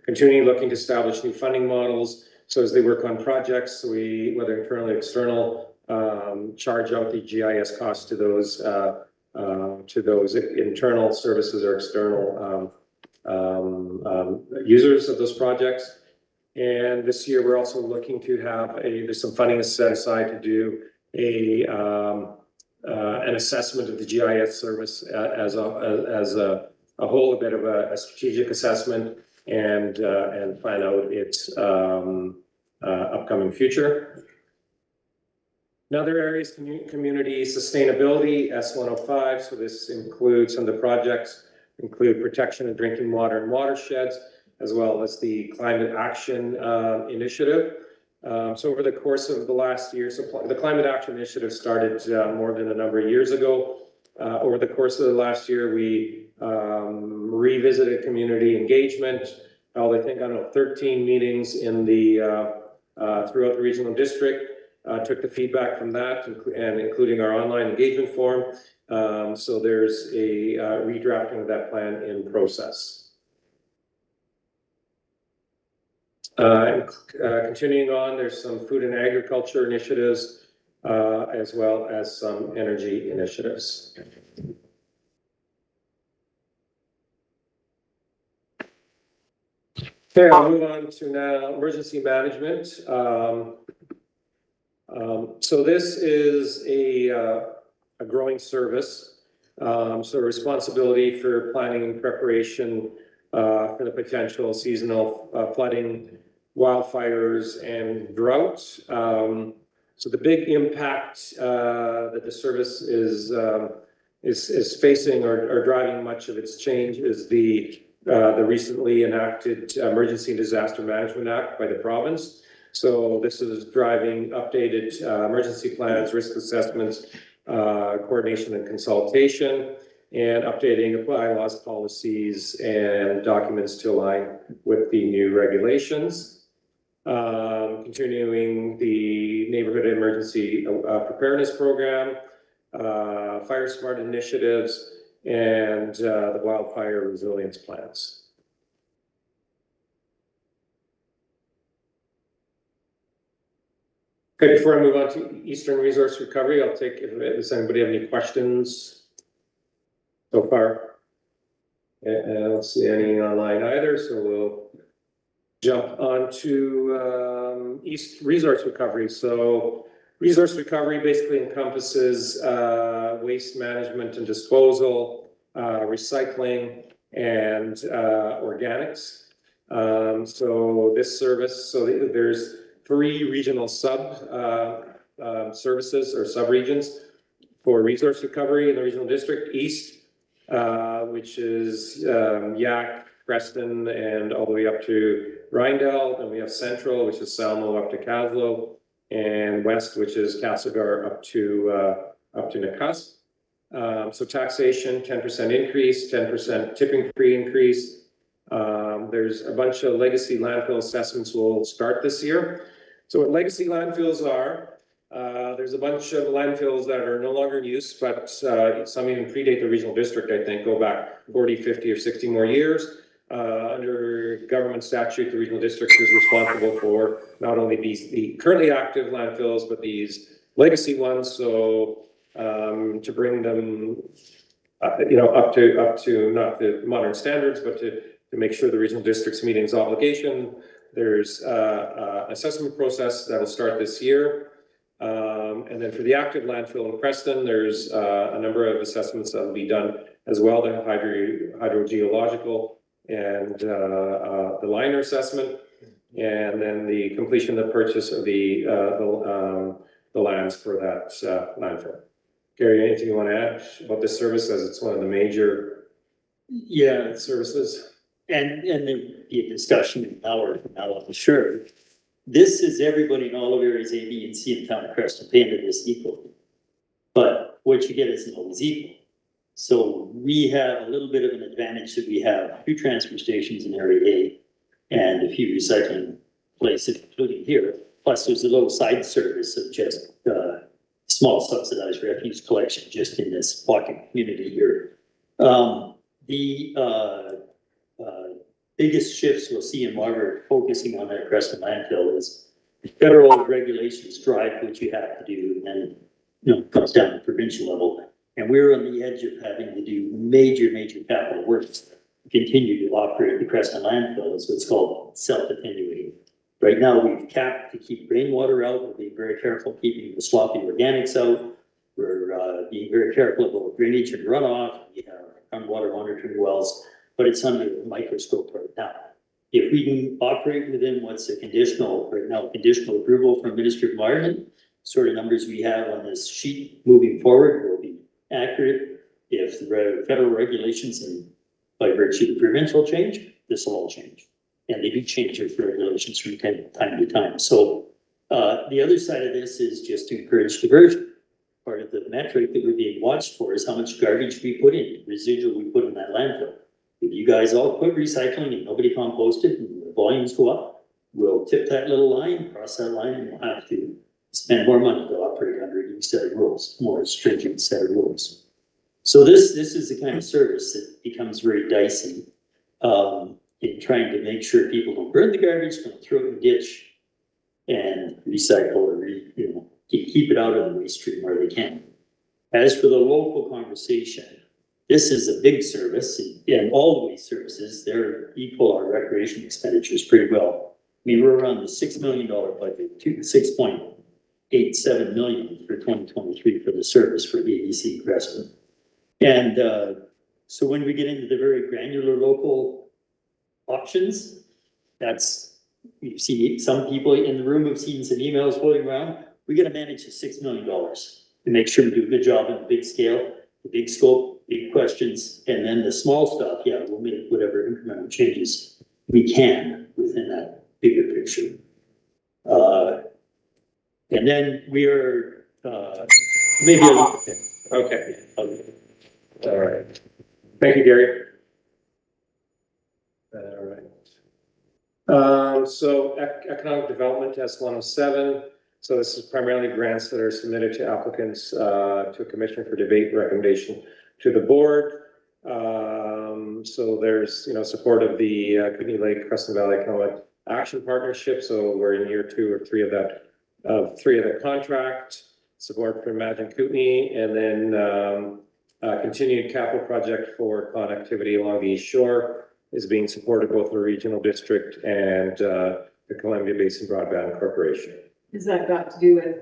continuing looking to establish new funding models. So as they work on projects, whether internal or external, charge out the GIS costs to those internal services or external users of those projects. And this year, we're also looking to have there's some funding set aside to do an assessment of the GIS service as a whole, a bit of a strategic assessment and plan out its upcoming future. Another areas, community sustainability, S105. So this includes some of the projects include protection of drinking water and watersheds, as well as the climate action initiative. So over the course of the last year, the climate action initiative started more than a number of years ago. Over the course of the last year, we revisited community engagement. I think, 13 meetings throughout the regional district. Took the feedback from that and including our online engagement form. So there's a redrafting of that plan in process. Continuing on, there's some food and agriculture initiatives, as well as some energy initiatives. Okay, I'll move on to now emergency management. So this is a growing service. So responsibility for planning and preparation for the potential seasonal flooding, wildfires, and droughts. So the big impact that the service is facing or driving much of its change is the recently enacted Emergency and Disaster Management Act by the province. So this is driving updated emergency plans, risk assessments, coordination and consultation, and updating bylaws, policies, and documents to align with the new regulations. Continuing the neighborhood emergency preparedness program, fire smart initiatives, and the wildfire resilience plans. Okay, before I move on to Eastern Resource Recovery, I'll take, does anybody have any questions so far? And I don't see any online either, so we'll jump on to East Resource Recovery. So resource recovery basically encompasses waste management and disposal, recycling, and organics. So this service, so there's 3 regional services or sub-regions for resource recovery in the regional district. East, which is Yack, Preston, and all the way up to Rindell. Then we have Central, which is Salmo up to Caslow, and West, which is Castlegar up to Nakusp. So taxation, 10% increase, 10% tipping fee increase. There's a bunch of legacy landfill assessments will start this year. So what legacy landfills are, there's a bunch of landfills that are no longer in use, but some even predate the regional district, I think, go back 40, 50, or 60 more years. Under government statute, the regional district is responsible for not only the currently active landfills, but these legacy ones. So to bring them, up to not the modern standards, but to make sure the regional district's meeting its obligation. There's assessment process that will start this year. And then for the active landfill in Preston, there's a number of assessments that will be done as well, the hydrogeological and the liner assessment, and then the completion of the purchase of the lands for that landfill. Gary, anything you want to add about this service, as it's one of the major services? And there'd be a discussion an hour from now, I'm sure. This is everybody in all of areas A, B, and C in town of Preston paying into this equally. But what you get isn't always equal. So we have a little bit of an advantage that we have 2 transfer stations in area A and a few recycling places, including here. Plus there's a little side service of just small subsidized refuse collection just in this pocket community here. Biggest shifts we'll see in Margaret focusing on that Preston landfill is federal regulations drive what you have to do, and then comes down to provincial level. And we're on the edge of having to do major capital works to continue to operate the Preston landfill as what's called self-attenuating. Right now, we've capped to keep rainwater out. We're being very careful keeping the sloppy organics out. We're being very careful about drainage and runoff. We have groundwater monitoring wells, but it's under a microscope right now. If we can operate within what's a conditional approval from Ministry of Environment, sort of numbers we have on this sheet moving forward will be accurate. If the federal regulations and by virtue of provincial change, this will all change. And they do change their regulations from time to time. So the other side of this is just to encourage diversion. Part of the metric that we're being watched for is how much garbage we put in, residual we put in that landfill. If you guys all quit recycling and nobody composted and the volumes go up, we'll tip that little line, cross that line, and we'll have to spend more money to operate under a new set of rules, more stringent set of rules. So this is the kind of service that becomes very dicey in trying to make sure people don't burn the garbage, don't throw it in the ditch, and recycle or keep it out of the waste stream where they can. As for the local conversation, this is a big service, and all the waste services, they're equal our recreation expenditures pretty well. I mean, we're around the $6 million budget, to $6.87 million for 2023 for the service for ABC Preston. And so when we get into the very granular local options, you see some people in the room have seen some emails floating around. We got to manage the $6 million to make sure we do a good job in the big scale, the big scope, big questions, and then the small stuff. Yeah, we'll make whatever incremental changes we can within that bigger picture. And then we are maybe a little bit. Okay. All right. Thank you, Gary. All right. So economic development, S107. So this is primarily grants that are submitted to applicants to a commission for debate and recommendation to the board. So there's support of the Kootenay Lake Crescent Valley Economic Action Partnership. So we're in year 2 or 3 of that, three of the contract. Support from Imagine Kootenay, and then continued capital project for connectivity along the East Shore is being supported both the regional district and the Columbia Basin Broadband Corporation. Has that got to do with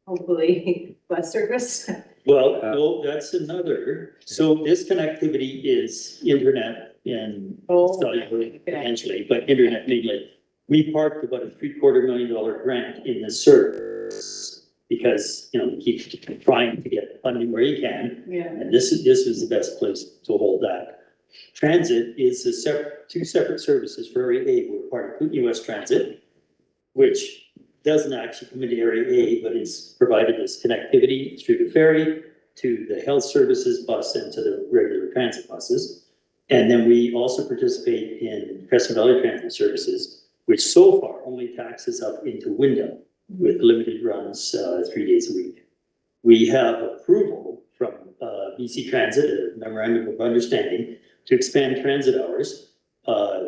hopefully bus service? Well, no, that's another. So this connectivity is internet and cellular potentially, but internet mainly. We parked about a $750,000 grant in this service because we keep trying to get funding where you can. Yeah. And this was the best place to hold that. Transit is two separate services for Area A. We're part of Kootenay West Transit, which doesn't actually come into Area A, but is provided as connectivity through the ferry. to the health services bus and to the regular transit buses. And then we also participate in Crescent Valley Transit Services, which so far only taxes up into Wyndham with limited runs 3 days a week. We have approval from BC Transit, a memorandum of understanding, to expand transit hours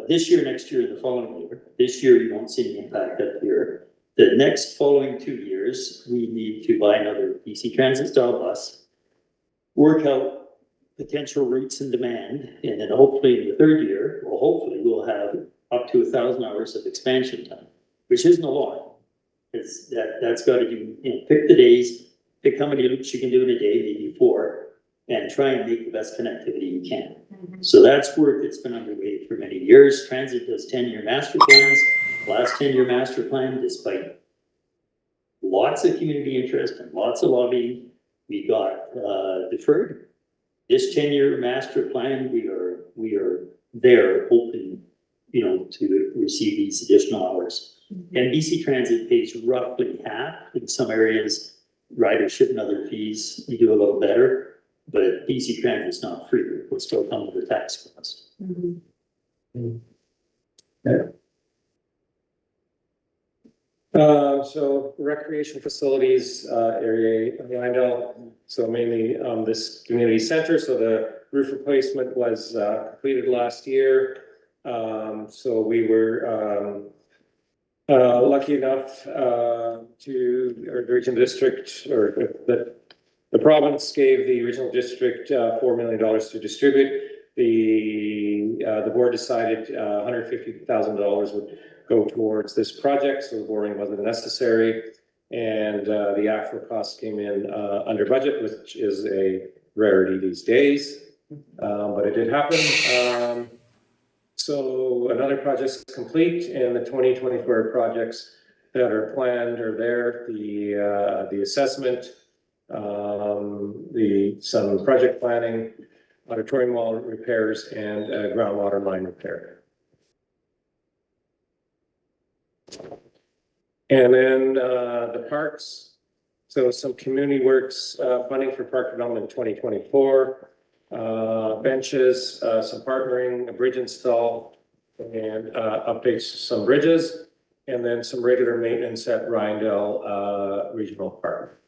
this year, next year, and the following year. This year, you won't see any impact up here. The next following 2 years, we need to buy another BC Transit style bus, work out potential routes and demand, and then hopefully in the third year, we'll have up to 1,000 hours of expansion time, which isn't a lot. Because that's got to do, pick the days, pick how many loops you can do in a day, maybe 4, and try and make the best connectivity you can. So that's work that's been underway for many years. Transit does 10-year master plans. Last 10-year master plan, despite lots of community interest and lots of lobbying, we got deferred. This 10-year master plan, we are there hoping, to receive these additional hours. And BC Transit pays roughly half in some areas, ridership and other fees, we do a little better. But BC Transit is not free, it will still come with a tax cost. So recreation facilities, area in Rydell, so mainly this community center, so the roof replacement was completed last year. So we were lucky enough or the regional district, or the province gave the regional district $4 million to distribute. The board decided $150,000 would go towards this project, so the borrowing wasn't necessary. And the actual cost came in under budget, which is a rarity these days, but it did happen. So another project's complete, and the 2024 projects that are planned are there. The assessment, some project planning, auditorium wall repairs, and groundwater line repair. And then the parks, so some community works funding for park development in 2024, benches, some partnering, a bridge install, and updates to some bridges, and then some regular maintenance at Rydell Regional Park.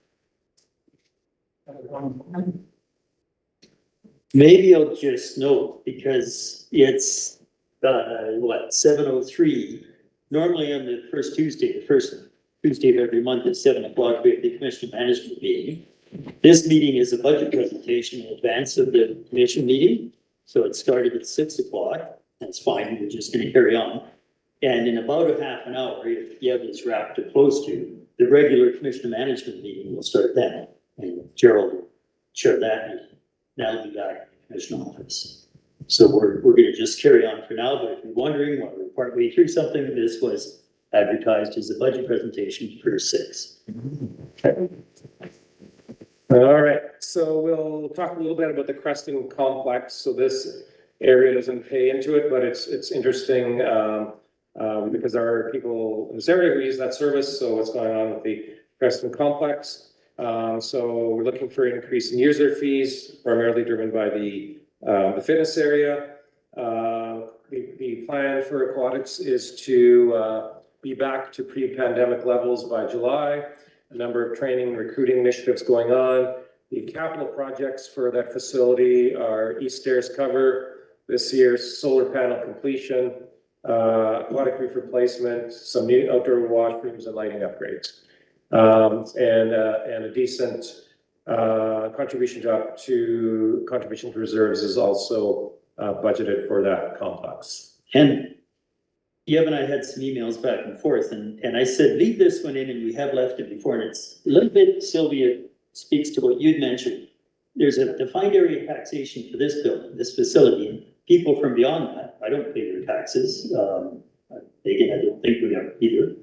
Maybe I'll just note, because it's 7:03. Normally on the first Tuesday of every month at 7 o'clock, we have the commission management meeting. This meeting is a budget presentation in advance of the commission meeting. So it started at 6 o'clock. That's fine, we're just gonna carry on. And in about a half an hour, if Yeb is wrapped or close to, the regular commission management meeting will start then. And Gerald will chair that meeting. Now we'll be back in the commission office. So we're gonna just carry on for now, but if you're wondering, while we're partway through something, this was advertised as a budget presentation for 6. All right, so we'll talk a little bit about the Creston Complex. So this area doesn't pay into it, but it's interesting because there are people in this area who use that service. So what's going on with the Creston Complex? So we're looking for an increase in user fees, primarily driven by the fitness area. The plan for aquatics is to be back to pre-pandemic levels by July. A number of training and recruiting initiatives going on. The capital projects for that facility are East Stairs cover, this year's solar panel completion, aquatic reef replacement, some new outdoor washrooms and lighting upgrades. And a decent contribution to contribution to reserves is also budgeted for that complex. And Yeb and I had some emails back and forth, and I said, leave this one in, and we have left it before, and it's a little bit, Sylvia speaks to what you'd mentioned. There's a defined area taxation for this building, this facility, and people from beyond that, I don't pay their taxes. Again, I don't think we are either.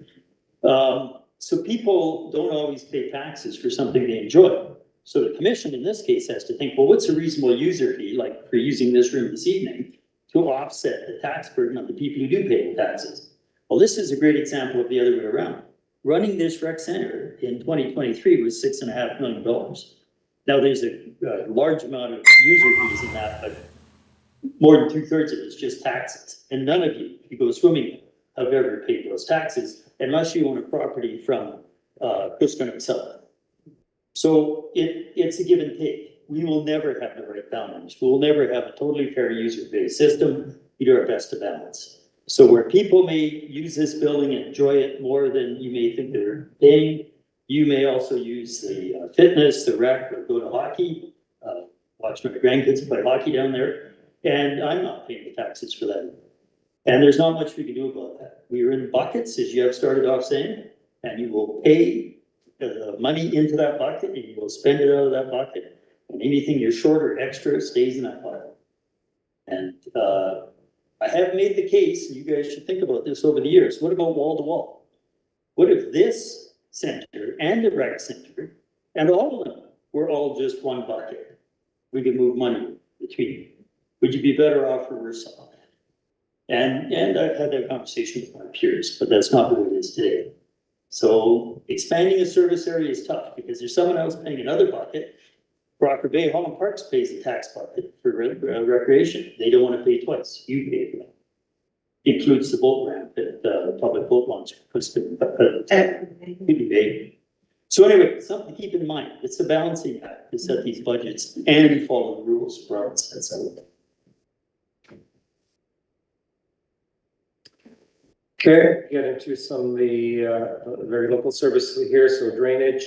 So people don't always pay taxes for something they enjoy. So the commission in this case has to think, well, what's a reasonable user fee, like for using this room this evening, to offset the tax burden of the people who do pay the taxes? Well, this is a great example of the other way around. Running this rec center in 2023 was $6.5 million. Now, there's a large amount of user fees in that, but more than 2/3 of it is just taxes. And none of you, if you go swimming, have ever paid those taxes unless you own a property from Cusco itself. So it's a give and take. We will never have the right balance. We will never have a totally fair user-based system. We do our best to balance. So where people may use this building and enjoy it more than you may think they're paying, you may also use the fitness, the rec, or go to hockey, watch my grandkids play hockey down there, and I'm not paying the taxes for that. And there's not much we can do about that. We are in buckets, as you have started off saying, and you will pay money into that bucket, and you will spend it out of that bucket. And anything you're short or extra stays in that bucket. And I have made the case, and you guys should think about this over the years. What about wall to wall? What if this center and the rec center and all of them were all just one bucket? We could move money between. Would you be better off or worse off? And I've had that conversation with my peers, but that's not what it is today. So expanding a service area is tough because there's someone else paying another bucket. Rocker Bay, Holland Parks pays a tax bucket for recreation. They don't want to pay twice. You pay for that. Includes the boat ramp at the public boat launch. So anyway, something to keep in mind. It's a balancing act to set these budgets and follow the rules for us. That's how Okay, get into some of the very local services here, so drainage.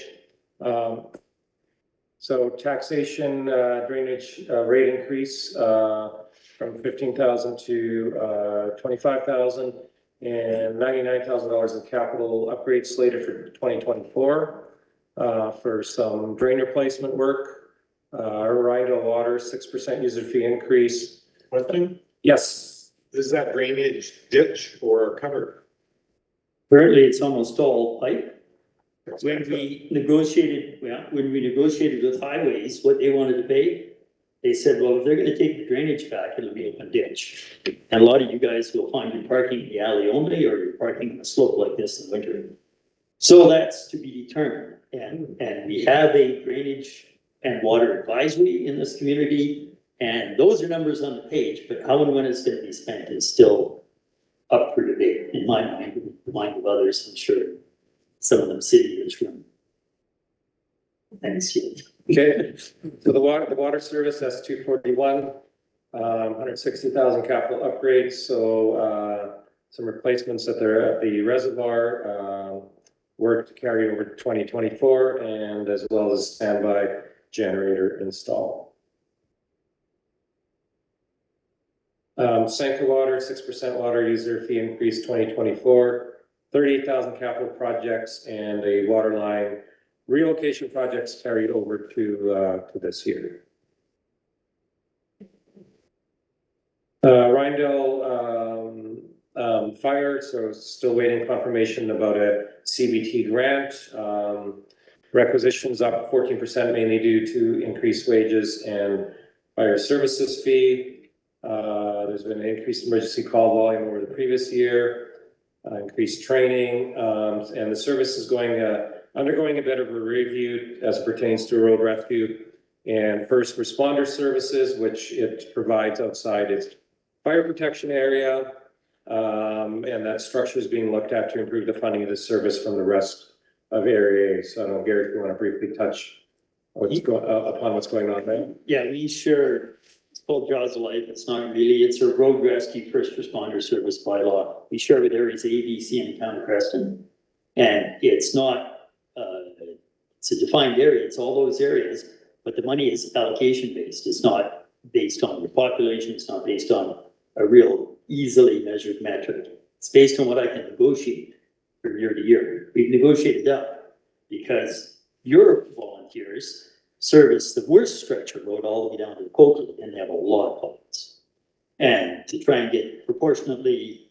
So taxation drainage rate increase from 15,000 to 25,000 and $99,000 in capital upgrades slated for 2024 for some drain replacement work. Rhino Water, 6% user fee increase. One thing, Yes. is that drainage ditch or cover? Apparently, it's almost all pipe. When we negotiated with highways, what they wanted to pay, they said, well, if they're gonna take the drainage back, it'll be open ditch. And a lot of you guys will find you're parking in the alley only, or you're parking on a slope like this in winter. So that's to be determined, and we have a drainage and water advisory in this community. And those are numbers on the page, but how and when it's gonna be spent is still up for debate in my mind, in the mind of others, I'm sure. Some of them sitting in this room. Thanks, you. Okay, so the water service, that's 241, 160,000 capital upgrades, so some replacements at the reservoir, work to carry over to 2024, and as well as standby generator install. Sanka Water, 6% water user fee increase 2024, 38,000 capital projects and a water line relocation projects carried over to this year. Rindell Fire, so still waiting confirmation about a CBT grant. Requisitions up 14% mainly due to increased wages and fire services fee. There's been an increased emergency call volume over the previous year, increased training, and the service is undergoing a bit of a review as it pertains to road rescue and first responder services, which it provides outside its fire protection area. And that structure is being looked at to improve the funding of the service from the rest of Area A. So I don't know, Gary, if you want to briefly touch upon what's going on there. Yeah, we share, it's called Jaws of Life. It's not really, it's a road rescue first responder service bylaw. We share with areas A, B, C, and Town of Creston. And it's not, it's a defined area. It's all those areas, but the money is allocation based. It's not based on your population. It's not based on a real easily measured metric. It's based on what I can negotiate from year to year. We've negotiated up because your volunteers service the worst stretch of road all the way down to the Coquitlam, and they have a lot of pockets. And to try and get proportionately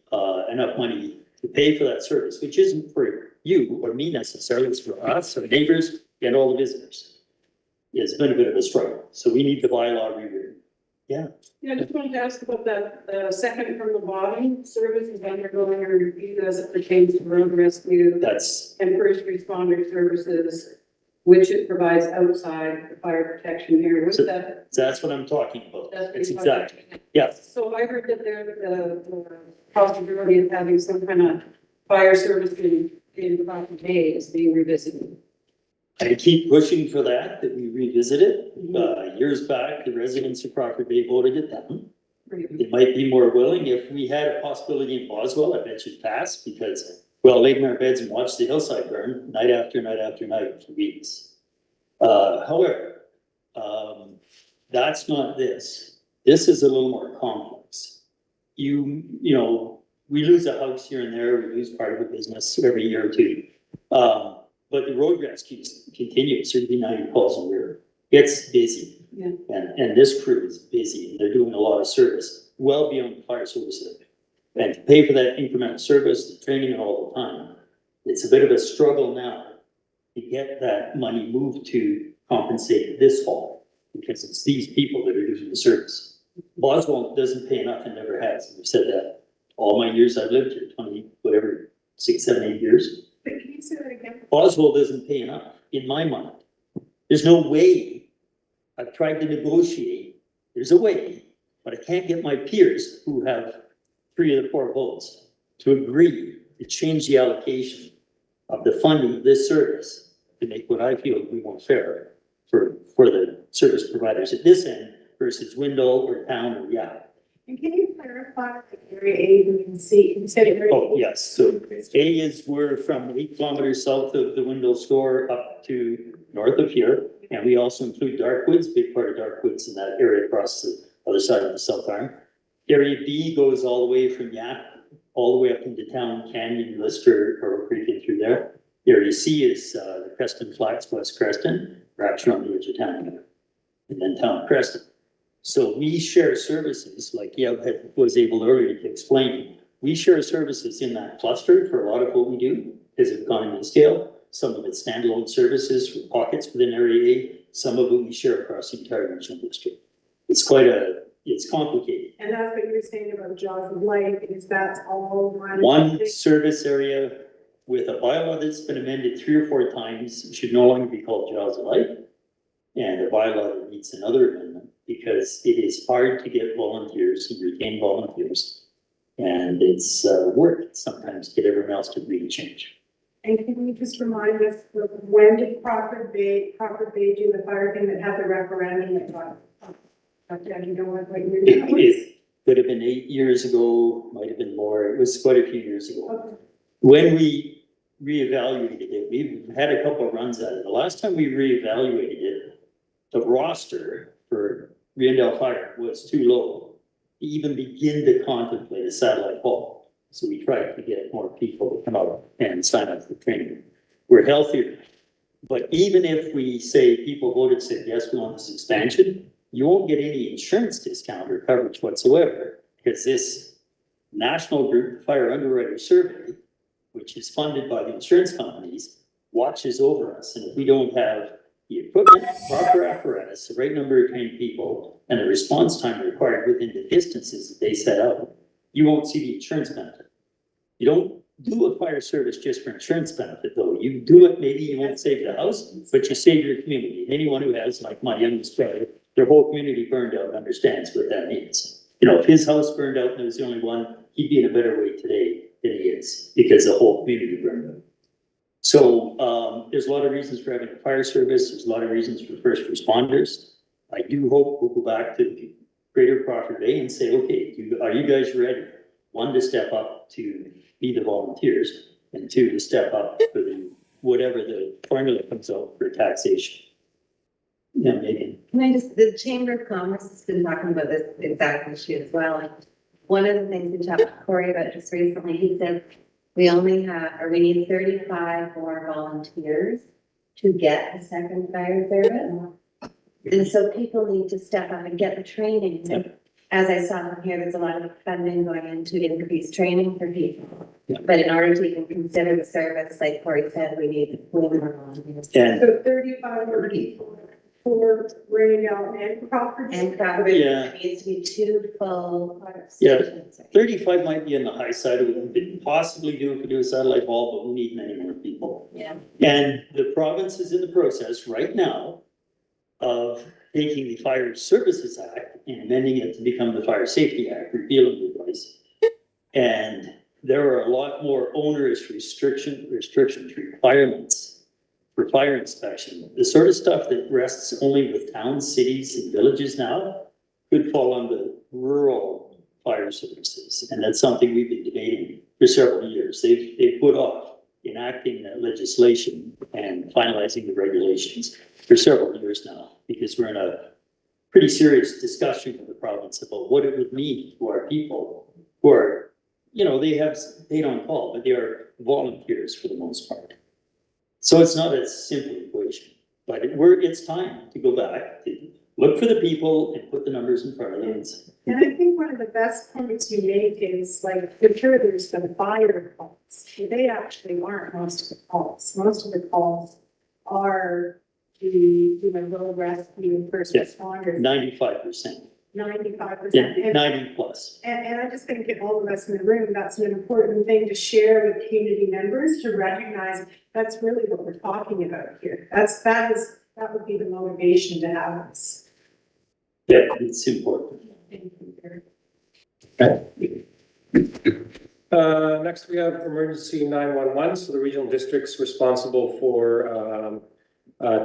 enough money to pay for that service, which isn't for you or me necessarily, it's for us, our neighbors, and all the visitors. It's been a bit of a struggle. So we need the bylaw rewritten. Yeah. Yeah, I just wanted to ask about that, the second from the bottom, services undergoing a review as it pertains to road rescue That's, and first responder services. which it provides outside the fire protection area. What's So- that? So that's what I'm talking about. That's what It's you're talking exactly, about. yes. So I heard that there's the possibility of having some kind of fire service in Crawford Bay is being revisited. I keep pushing for that we revisit it. Years back, the residents of Crawford Bay voted it down. They might be more willing. If we had a possibility in Boswell, I bet you'd pass because we all laid in our beds and watched the hillside burn night after night after night for weeks. However, that's not this. This is a little more complex. You know, we lose a house here and there, we lose part of a business every year or two. But the road rescue continues, 90 calls a year. It's busy. Yeah. And this crew is busy, and they're doing a lot of service, well beyond the fire service area. And to pay for that incremental service, the training and all the time, it's a bit of a struggle now to get that money moved to compensate this fall, because it's these people that are doing the service. Boswell doesn't pay enough and never has, and we've said that all my years I've lived here, 20, whatever, 6, 7, 8 years. But can you say that again? Boswell doesn't pay enough, in my mind. There's no way. I've tried to negotiate. There's a way, but I can't get my peers who have 3 of the 4 votes to agree to change the allocation of the funding of this service to make what I feel would be more fair for the service providers at this end versus Windle or Town or yeah. And can you clarify the area A and C? You said area Oh, A. yes, so A is we're from 8 kilometers south of the Windle store up to north of here. And we also include Darkwoods, big part of Darkwoods in that area across the other side of the South Arm. Area B goes all the way from Yap, all the way up into Town Canyon, Lister, or Creek and through there. Area C is the Creston Flats, West Creston, we're actually on the edge of town. And then Town Creston. So we share services, like Yeb was able earlier to explain. We share services in that cluster for a lot of what we do, because of economy of scale. Some of it's standalone services for pockets within Area A, some of it we share across the entire regional district. It's it's complicated. And that's what you were saying about Jaws of Life, is that's all run. One service area with a bylaw that's been amended 3 or 4 times should no longer be called Jaws of Life. And a bylaw that needs another amendment because it is hard to get volunteers and retain volunteers. And it's work sometimes to get everyone else to agree to change. And can you just remind us, when did Crawford Bay do the fire thing that had the referendum that got? You know what year that was? It could have been 8 years ago, might have been more. It was quite a few years ago. Okay. When we reevaluated it, we've had a couple of runs at it. The last time we reevaluated it, the roster for Riendell Fire was too low to even begin to contemplate a satellite hall. So we tried to get more people to come out and sign up for training. We're healthier. But even if we say people voted, said, yes, we want this expansion, you won't get any insurance discount or coverage whatsoever, because this national group fire underwriter survey, which is funded by the insurance companies, watches over us. And if we don't have the equipment, proper apparatus, the right number of trained people, and the response time required within the distances that they set out, you won't see the insurance benefit. You don't do a fire service just for insurance benefit, though. You do it, maybe you won't save the house, but you save your community. Anyone who has, like my youngest brother, their whole community burned out understands what that means. You know, if his house burned out and there was the only one, he'd be in a better way today than he is, because the whole community burned out. So there's a lot of reasons for having a fire service. There's a lot of reasons for first responders. I do hope we'll go back to Greater Crawford Bay and say, okay, are you guys ready? 1, to step up to be the volunteers, and 2, to step up for the whatever the formula comes out for taxation. Yeah, maybe. Can I just, the Chamber of Commerce has been talking about this exact issue as well. And one of the things we talked to Corey about just recently, he said, we only have, or we need 35 more volunteers to get a second fire service. And so people need to step up and get the training. And as I saw from here, there's a lot of funding going into increased training for people. But in order to even consider the service, like Corey said, we need more volunteers. And So 35 more people. for Rainell and Crawford. And Crawford, Yeah. it needs to be 2 full Yeah. stations. 35 might be on the high side, we could possibly do a satellite ball, but we need many more people. Yeah. And the province is in the process right now of taking the Fire Services Act and amending it to become the Fire Safety Act, repealing the twice. And there are a lot more onerous restrictions, requirements for fire inspection. The sort of stuff that rests only with towns, cities, and villages now could fall under rural fire services. And that's something we've been debating for several years. They've put off enacting that legislation and finalizing the regulations for several years now, because we're in a pretty serious discussion with the province about what it would mean to our people who are, you know, they have paid on call, but they are volunteers for the most part. So it's not a simple equation, but it's time to go back, to look for the people and put the numbers in front of them. And I think one of the best points you make is like, for sure, there's the fire calls. They actually aren't most of the calls. Most of the calls are the, road rescue, first Yeah. responders, 95%, 95%. 90 plus. And I just think that all of us in the room, that's an important thing to share with community members, to recognize that's really what we're talking about here. That would be the motivation to have this. Yeah, it's important. Next we have emergency 911. So the regional district's responsible for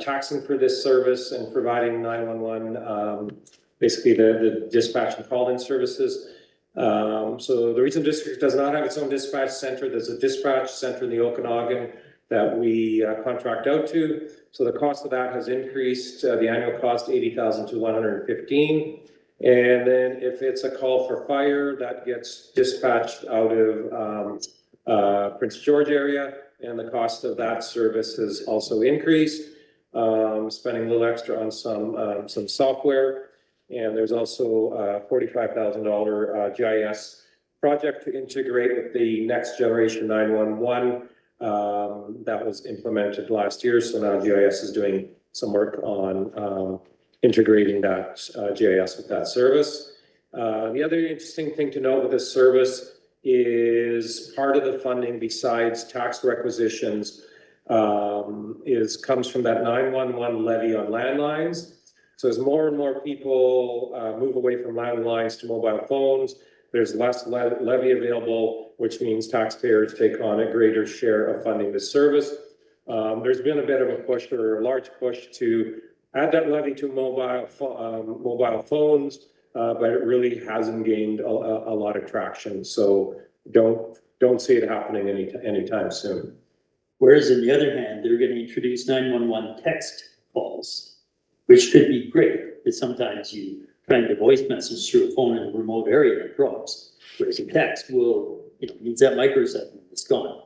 taxing for this service and providing 911, basically the dispatch and call-in services. So the regional district does not have its own dispatch center. There's a dispatch center in the Okanagan that we contract out to. So the cost of that has increased, the annual cost 80,000 to 115. And then if it's a call for fire, that gets dispatched out of Prince George area, and the cost of that service has also increased. Spending a little extra on some software, and there's also a $45,000 GIS project to integrate with the next generation 911 that was implemented last year. So now GIS is doing some work on integrating that GIS with that service. The other interesting thing to note with this service is part of the funding, besides tax requisitions, comes from that 911 levy on landlines. So as more and more people move away from landlines to mobile phones, there's less levy available, which means taxpayers take on a greater share of funding this service. There's been a bit of a push, or a large push, to add that levy to mobile phones, but it really hasn't gained a lot of traction. So don't see it happening anytime soon. Whereas on the other hand, they're gonna introduce 911 text calls, which could be great, but sometimes you trying to voice message through a phone in a remote area and it drops. Whereas a text needs that microsecond, it's gone.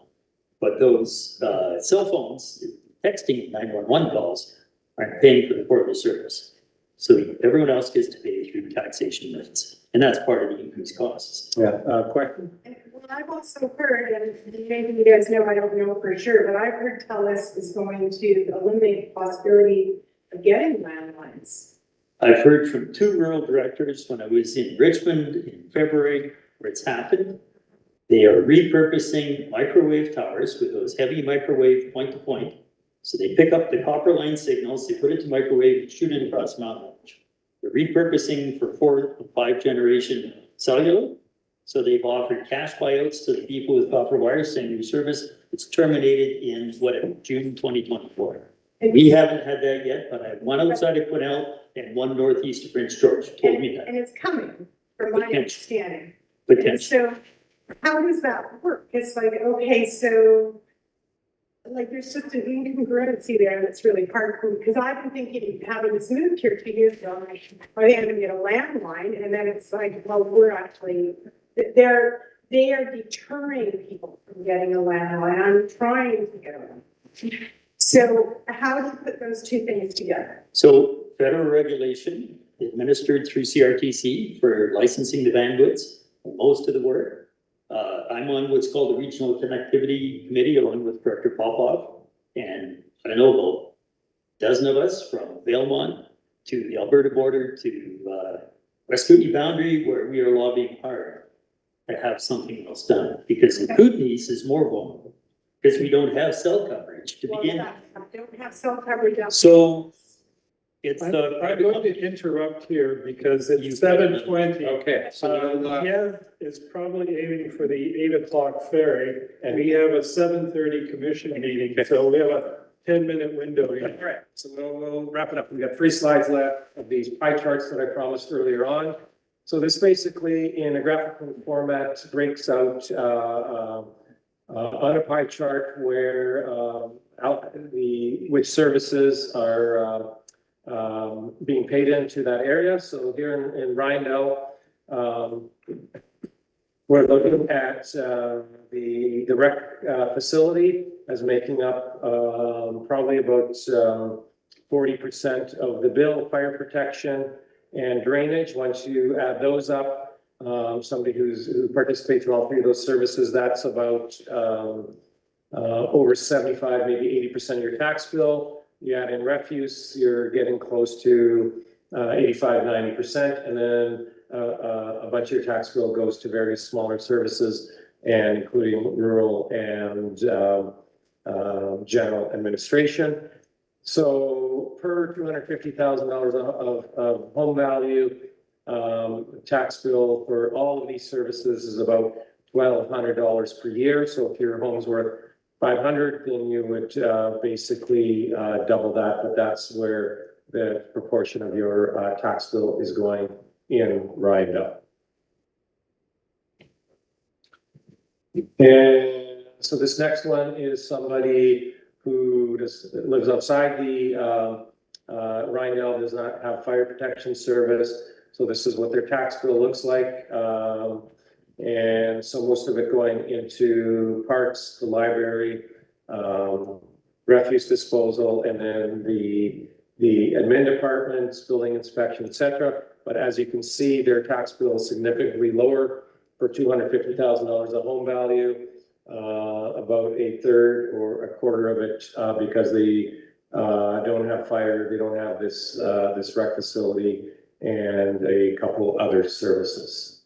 But those cell phones, texting 911 calls, aren't paying for the portable service. So everyone else gets to pay through taxation rates, and that's part of the increased costs. Yeah, question? Well, I've also heard, and maybe you guys know, I don't know for sure, but I've heard TELUS is going to eliminate the possibility of getting landlines. I've heard from 2 rural directors when I was in Richmond in February where it's happened. They are repurposing microwave towers with those heavy microwave point-to-point. So they pick up the copper line signals, they put it to microwave, and shoot it across the mountain range. They're repurposing for 4th and 5th generation cellular. So they've offered cash buyouts to the people with copper wires, saying your service is terminated in June 2024. We haven't had that yet, but I have one outside of Quesnel and one northeast of Prince George told me that. And it's coming, from my Potential. understanding. And Potential. so how does that work? It's like, okay, so like there's just an incongruency there that's really hard for me, because I've been thinking, having this moved here 2 years ago, I'm like, are they going to get a landline? And then it's like, well, they are deterring people from getting a landline. I'm trying to get one. So how do you put those two things together? So federal regulation administered through CRTC for licensing the bandwidths, most of the work. I'm on what's called the Regional Connectivity Committee along with Director Popov. And I know about a dozen of us from Valemont, to the Alberta border, to, West Kootenay boundary, where we are lobbying hard to have something else done, because the Kootenays is more vulnerable, because we don't have cell coverage to Well, begin. that- I don't have cell coverage out. So it's I'm the. I'm going to interrupt here because You- it's 7:20. Okay, so Yev is probably aiming for the 8 o'clock ferry, and we have a 7:30 commission meeting, so we have a 10-minute window here. all right, so we'll wrap it up. We've got 3 slides left of these pie charts that I promised earlier on. So this basically, in a graphical format, breaks out on a pie chart where which services are being paid into that area. So here in Rydell, we're looking at the rec facility as making up probably about 40% of the bill, fire protection and drainage. Once you add those up, somebody who participates in all 3 of those services, that's about over 75, maybe 80% of your tax bill. You add in refuse, you're getting close to 85, 90%. And then a bunch of your tax bill goes to various smaller services, and including rural and general administration. So per $250,000 of home value, tax bill for all of these services is about $1,200 per year. So if your home's worth 500, then you would basically double that, but that's where the proportion of your tax bill is going in Rydell. And so this next one is somebody who lives outside the Rydell, does not have fire protection service. So this is what their tax bill looks like. And so most of it going into parks, the library, refuse disposal, and then the admin departments, building inspection, et cetera. But as you can see, their tax bill is significantly lower for $250,000 of home value, about 1/3 or 1/4 of it, because they don't have fire, they don't have this rec facility, and a couple other services.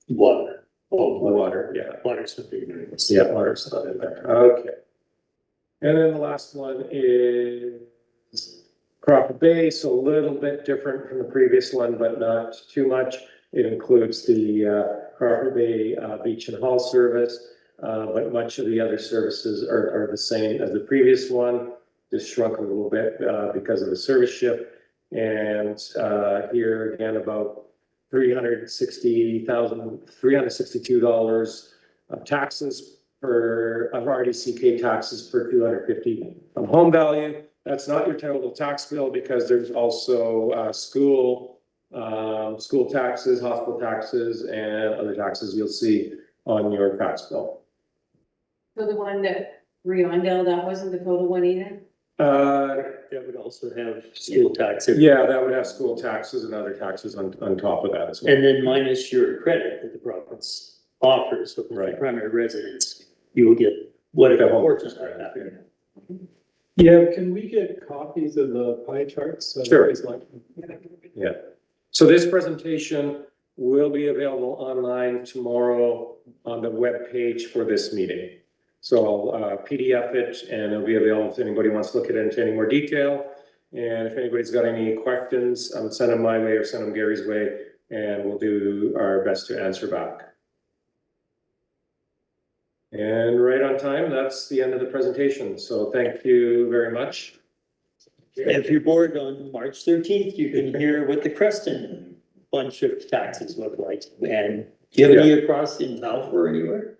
Water. Water, yeah. Water's the big one. Yeah, water's not in there. Okay. And then the last one is Crawford Bay, so a little bit different from the previous one, but not too much. It includes the Crawford Bay Beach and Hall service, but much of the other services are the same as the previous one, just shrunk a little bit because of the service shift. And here again, about $362 of taxes of RDCK taxes per 250 of home value. That's not your total tax bill, because there's also school taxes, hospital taxes, and other taxes you'll see on your tax bill. So the one that Riondell, that wasn't the total one either? That would also have school tax. Yeah, that would have school taxes and other taxes on top of that as well. And then minus your credit that the province offers for the Right. primary residence, you will get whatever portion of that. Yeah, can we get copies of the pie charts? Sure. Everybody's like- Yeah. So this presentation will be available online tomorrow on the web page for this meeting. So I'll PDF it, and it'll be available if anybody wants to look at it into any more detail. And if anybody's got any questions, send them my way or send them Gary's way, and we'll do our best to answer back. And right on time, that's the end of the presentation. So thank you very much. If you're bored on March 13th, you can hear what the Creston bunch of taxes look like. And do you have any across in Balfour anywhere?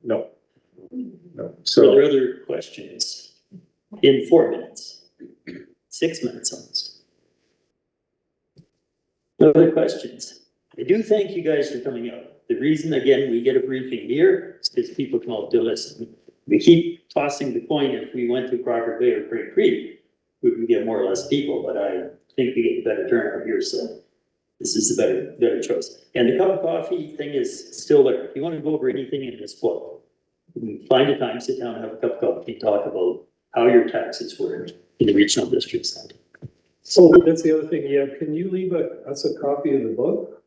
No. So So, there are other questions in 4 minutes, 6 minutes almost. Other questions? I do thank you guys for coming out. The reason, again, we get a briefing here is because people come out to listen. We keep tossing the coin if we went to Crawford Bay or Crane Creek, we would get more or less people, but I think we get a better turnout here, so this is the better choice. And the cup of coffee thing is still there. If you want to go over anything in this book, find a time, sit down, have a cup of coffee, talk about how your taxes were in the regional district center. So that's the other thing, yeah, can you leave us a copy of the book?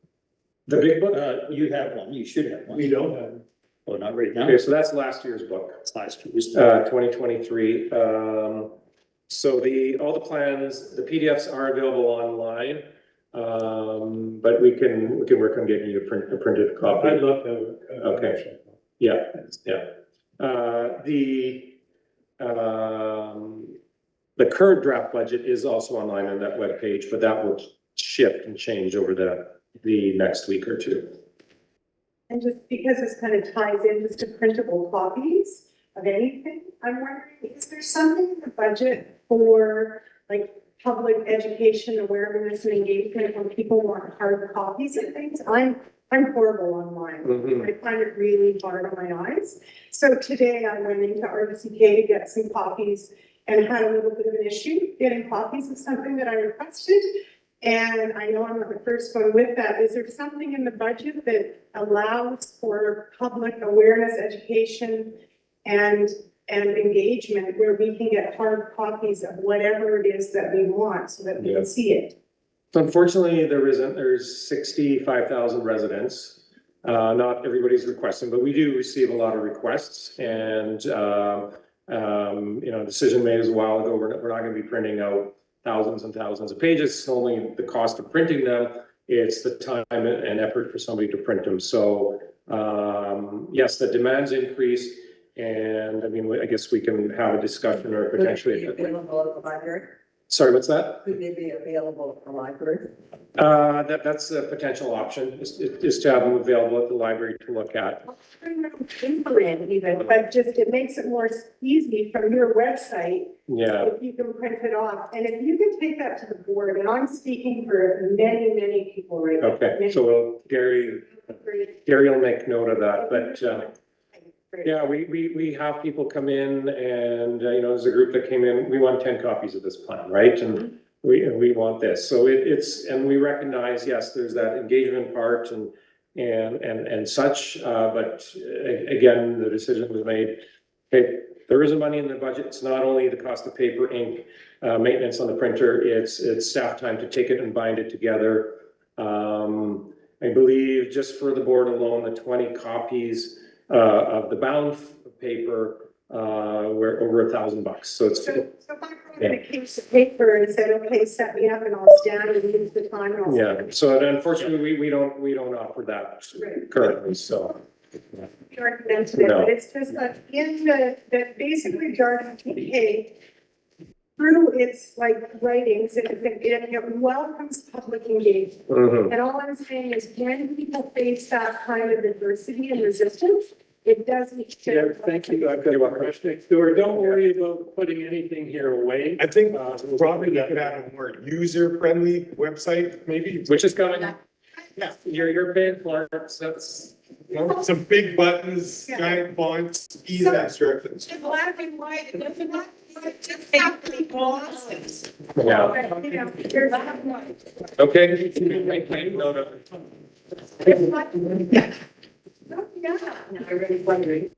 The big book? You have one, you should have one. We don't have it. Oh, not right now. Okay, so that's last year's book. It's last year's. 2023. So all the plans, the PDFs are available online. But we can work on getting you a printed copy. I'd love to have it. Okay. Yeah. The current draft budget is also online on that webpage, but that will shift and change over the next week or two. And just because this kind of ties in just to printable copies of anything, I'm wondering, is there something in the budget for like public education awareness and engagement when people want hard copies of things? I'm horrible online. Mhm. I find it really hard on my eyes. So today I went into RBCK to get some copies and had a little bit of an issue getting copies of something that I requested. And I know I'm not the first one with that. Is there something in the budget that allows for public awareness, education, and engagement where we can get hard copies of whatever it is that we want so that we Yeah. can see it? So unfortunately, there isn't. There's 65,000 residents. Not everybody's requesting, but we do receive a lot of requests, and decision made a while ago. We're not going to be printing out thousands and thousands of pages. It's only the cost of printing them. It's the time and effort for somebody to print them. So yes, the demand's increased, and I mean, I guess we can have a discussion or potentially. Could they be available at the library? Sorry, what's that? Could they be available at the library? That's a potential option, is to have them available at the library to look at. Even, but just it makes it more easy from your website Yeah, if you can print it off. And if you can take that to the board, and I'm speaking for many, many people right now. okay, so Gary will make note of that, but, yeah, we have people come in and, there's a group that came in, we want 10 copies of this plan, right? And we want this, so and we recognize, yes, there's that engagement part and such, but again, the decision was made, okay, there isn't money in the budget. It's not only the cost of paper, ink, maintenance on the printer, it's staff time to take it and bind it together. I believe just for the board alone, the 20 copies of the bound paper were over $1,000. So it's So if I brought in a case of paper and said, okay, set me up and I'll stand and use the time and I'll. yeah. So unfortunately, we don't offer that currently. So Recommended it, but it's just like that basically Jordan TK through its like writings, it welcomes public engagement. mhm. And all I'm saying is when people face that kind of adversity and resistance, it doesn't. Yeah, thank you. I've got a question next door. Don't worry about putting anything here away. I think probably we could have a more user-friendly website, maybe. Which is coming. Yeah, you're paying for it. So that's. Some big buttons, giant fonts, easy instructions. It's black and white, it doesn't have just have to be glasses. Yeah. You know, there's black and white. Okay. Make note of it. It's like, yeah. Oh, yeah. I really wondering.